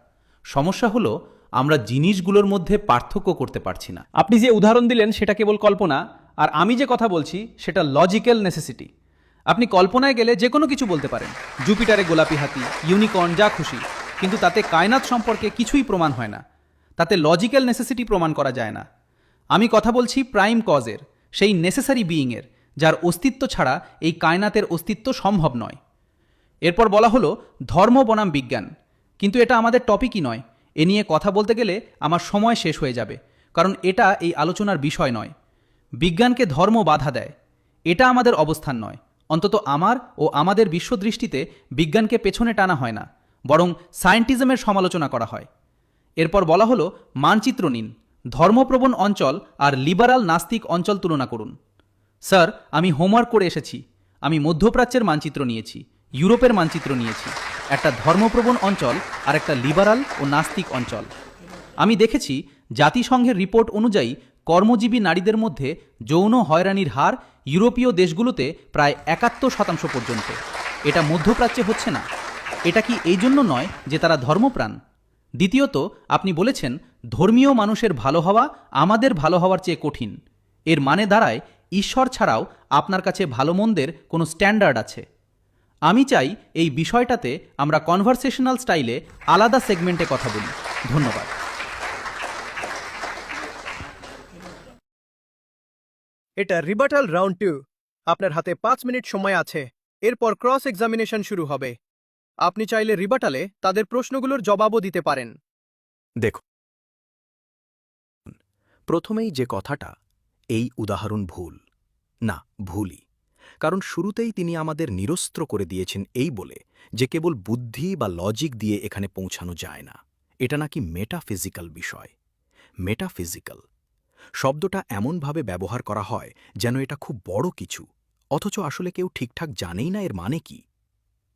Speaker 8: সমস্যা হলো আমরা জিনিসগুলোর মধ্যে পার্থক্য করতে পারছি না। আপনি যে উদাহরণ দিলেন সেটা কেবল কল্পনা, আর আমি যে কথা বলছি সেটা লজিক্যাল নেসেসিটি। আপনি কল্পনায় গেলে যে কোনো কিছু বলতে পারেন, জুপিটারে গোলাপি হাতি, ইউনিকর্ন, যা খুশি, কিন্তু তাতে কায়নাত সম্পর্কে কিছুই প্রমাণ হয় না। তাতে লজিক্যাল নেসেসিটি প্রমাণ করা যায় না। আমি কথা বলছি প্রাইম কজের, সেই নেসেসারি বিইংয়ের, যার অস্তিত্ব ছাড়া এই কায়নাতের অস্তিত্ব সম্ভব নয়। এরপর বলা হলো ধর্ম বনাম বিজ্ঞান, কিন্তু এটা আমাদের টপিকই নয়। এ নিয়ে কথা বলতে গেলে আমার সময় শেষ হয়ে যাবে, কারণ এটা এই আলোচনার বিষয় নয়। বিজ্ঞানকে ধর্ম বাধা দেয়, এটা আমাদের অবস্থান নয়। অন্তত আমার ও আমাদের বিশ্বদৃষ্টিতে বিজ্ঞানকে পেছনে টানা হয় না, বরং সায়েন্টিজমের সমালোচনা করা হয়। এরপর বলা হলো মানচিত্র নিন, ধর্মপ্রবণ অঞ্চল আর লিবারাল নাস্তিক অঞ্চল তুলনা করুন। স্যার, আমি হোমওয়ার্ক করে এসেছি। আমি মধ্যপ্রাচ্যের মানচিত্র নিয়েছি, ইউরোপের মানচিত্র নিয়েছি, একটা ধর্মপ্রবণ অঞ্চল আর একটা লিবারাল ও নাস্তিক অঞ্চল। আমি দেখেছি জাতিসংঘের রিপোর্ট অনুযায়ী কর্মজীবী নারীদের মধ্যে যৌন হয়রানির হার ইউরোপীয় দেশগুলোতে প্রায় 71% পর্যন্ত। এটা মধ্যপ্রাচ্যে হচ্ছে না। এটা কি এই জন্য নয় যে তারা ধর্মপ্রাণ? দ্বিতীয়ত, আপনি বলেছেন ধর্মীয় মানুষের ভালো হওয়া আমাদের ভালো হওয়ার চেয়ে কঠিন। এর মানে দাঁড়ায় ঈশ্বর ছাড়াও আপনার কাছে ভালো মন্দের কোনো স্ট্যান্ডার্ড আছে। আমি চাই এই বিষয়টাতে আমরা কনভারসেশনাল স্টাইলে আলাদা সেগমেন্টে কথা বলি। ধন্যবাদ।
Speaker 1: এটা রিবাটাল রাউন্ড 2। আপনার হাতে 5 মিনিট সময় আছে। এরপর ক্রস এক্সামিনেশন শুরু হবে। আপনি চাইলে রিবাটালে তাদের প্রশ্নগুলোর জবাবও দিতে পারেন।
Speaker 6: দেখুন, প্রথমেই যে কথাটা, এই উদাহরণ ভুল না, ভুলই। কারণ শুরুতেই তিনি আমাদের নিরস্ত্র করে দিয়েছেন এই বলে যে কেবল বুদ্ধি বা লজিক দিয়ে এখানে পৌঁছানো যায় না। এটা নাকি মেটাফিজিক্যাল বিষয়। মেটাফিজিক্যাল শব্দটা এমনভাবে ব্যবহার করা হয় যেন এটা খুব বড় কিছু, অথচ আসলে কেউ ঠিকঠাক জানেই না এর মানে কি।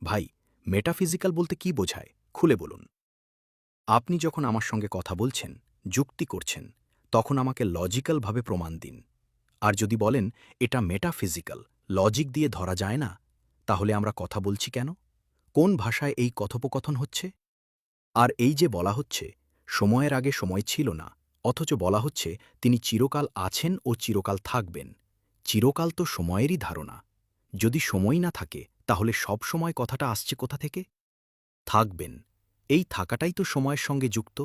Speaker 6: ভাই, মেটাফিজিক্যাল বলতে কি বোঝায় খুলে বলুন। আপনি যখন আমার সঙ্গে কথা বলছেন, যুক্তি করছেন, তখন আমাকে লজিক্যালভাবে প্রমাণ দিন। আর যদি বলেন এটা মেটাফিজিক্যাল, লজিক দিয়ে ধরা যায় না, তাহলে আমরা কথা বলছি কেন? কোন ভাষায় এই কথোপকথন হচ্ছে? আর এই যে বলা হচ্ছে সময়ের আগে সময় ছিল না, অথচ বলা হচ্ছে তিনি চিরকাল আছেন ও চিরকাল থাকবেন। চিরকাল তো সময়েরই ধারণা। যদি সময় না থাকে তাহলে সব সময় কথাটা আসছে কোথা থেকে? থাকবেন, এই থাকাটাই তো সময়ের সঙ্গে যুক্ত।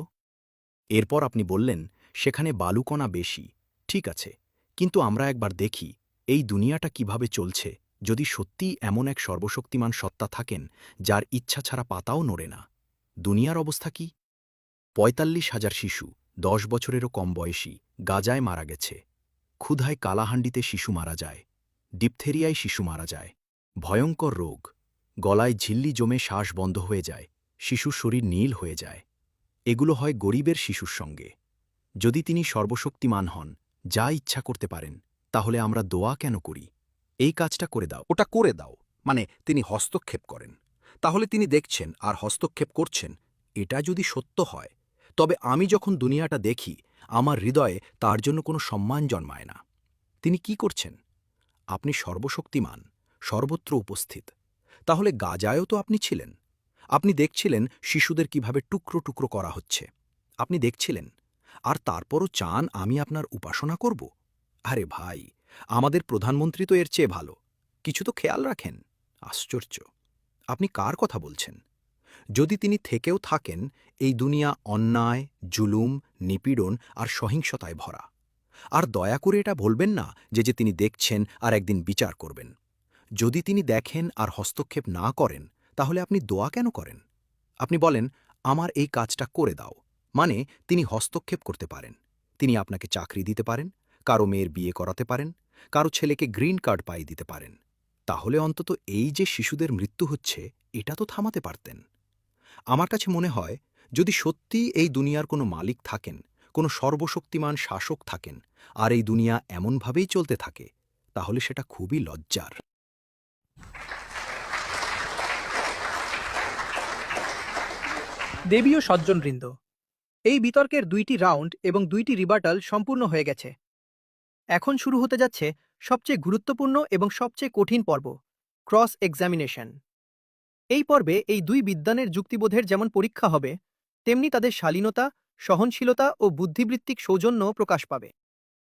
Speaker 6: এরপর আপনি বললেন সেখানে বালুকণা বেশি, ঠিক আছে, কিন্তু আমরা একবার দেখি এই দুনিয়াটা কিভাবে চলছে যদি সত্যিই এমন এক সর্বশক্তিমান সত্তা থাকেন যার ইচ্ছা ছাড়া পাতাও নড়ে না। দুনিয়ার অবস্থা কি? ৪৫,০০০ শিশু ১০ বছরেরও কম বয়সী গাজায় মারা গেছে। ক্ষুধায় কালাহান্ডিতে শিশু মারা যায়, ডিপথেরিয়ায় শিশু মারা যায়। ভয়ঙ্কর রোগ, গলায় ঝিল্লি জমে শ্বাস বন্ধ হয়ে যায়, শিশুর শরীর নীল হয়ে যায়। এগুলো হয় গরিবের শিশুর সঙ্গে। যদি তিনি সর্বশক্তিমান হন, যা ইচ্ছা করতে পারেন, তাহলে আমরা দোয়া কেন করি? এই কাজটা করে দাও।
Speaker 5: ওটা করে দাও মানে তিনি হস্তক্ষেপ করেন। তাহলে তিনি দেখছেন আর হস্তক্ষেপ করছেন, এটা যদি সত্য হয়, তবে আমি যখন দুনিয়াটা দেখি আমার হৃদয়ে তার জন্য কোনো সম্মান জন্মায় না। তিনি কি করছেন? আপনি সর্বশক্তিমান, সর্বত্র উপস্থিত। তাহলে গাজায়ও তো আপনি ছিলেন। আপনি দেখছিলেন শিশুদের কিভাবে টুকরো টুকরো করা হচ্ছে। আপনি দেখছিলেন, আর তারপরও চান আমি আপনার উপাসনা করব? আরে ভাই, আমাদের প্রধানমন্ত্রী তো এর চেয়ে ভালো, কিছু তো খেয়াল রাখেন। আশ্চর্য, আপনি কার কথা বলছেন? যদি তিনি থেকেও থাকেন, এই দুনিয়া অন্যায়, জুলুম, নিপীড়ন আর সহিংসতায় ভরা। আর দয়া করে এটা বলবেন না যে তিনি দেখছেন আর একদিন বিচার করবেন। যদি তিনি দেখেন আর হস্তক্ষেপ না করেন, তাহলে আপনি দোয়া কেন করেন? আপনি বলেন আমার এই কাজটা করে দাও, মানে তিনি হস্তক্ষেপ করতে পারেন। তিনি আপনাকে চাকরি দিতে পারেন, কারো মেয়ের বিয়ে করাতে পারেন, কারো ছেলেকে গ্রিন কার্ড পাইয়ে দিতে পারেন। তাহলে অন্তত এই যে শিশুদের মৃত্যু হচ্ছে, এটা তো থামাতে পারতেন। আমার কাছে মনে হয় যদি সত্যিই এই দুনিয়ার কোনো মালিক থাকেন, কোনো সর্বশক্তিমান শাসক থাকেন, আর এই দুনিয়া এমনভাবেই চলতে থাকে, তাহলে সেটা খুবই লজ্জার।
Speaker 1: দেবী ও সজ্জনবৃন্দ, এই বিতর্কের ২টি রাউন্ড এবং ২টি রিবাটাল সম্পূর্ণ হয়ে গেছে। এখন শুরু হতে যাচ্ছে সবচেয়ে গুরুত্বপূর্ণ এবং সবচেয়ে কঠিন পর্ব, ক্রস এক্সামিনেশন। এই পর্বে এই দুই বিদ্বানের যুক্তিবোধের যেমন পরীক্ষা হবে, তেমনি তাদের শালীনতা, সহনশীলতা ও বুদ্ধিবৃত্তিক সৌজন্য প্রকাশ পাবে।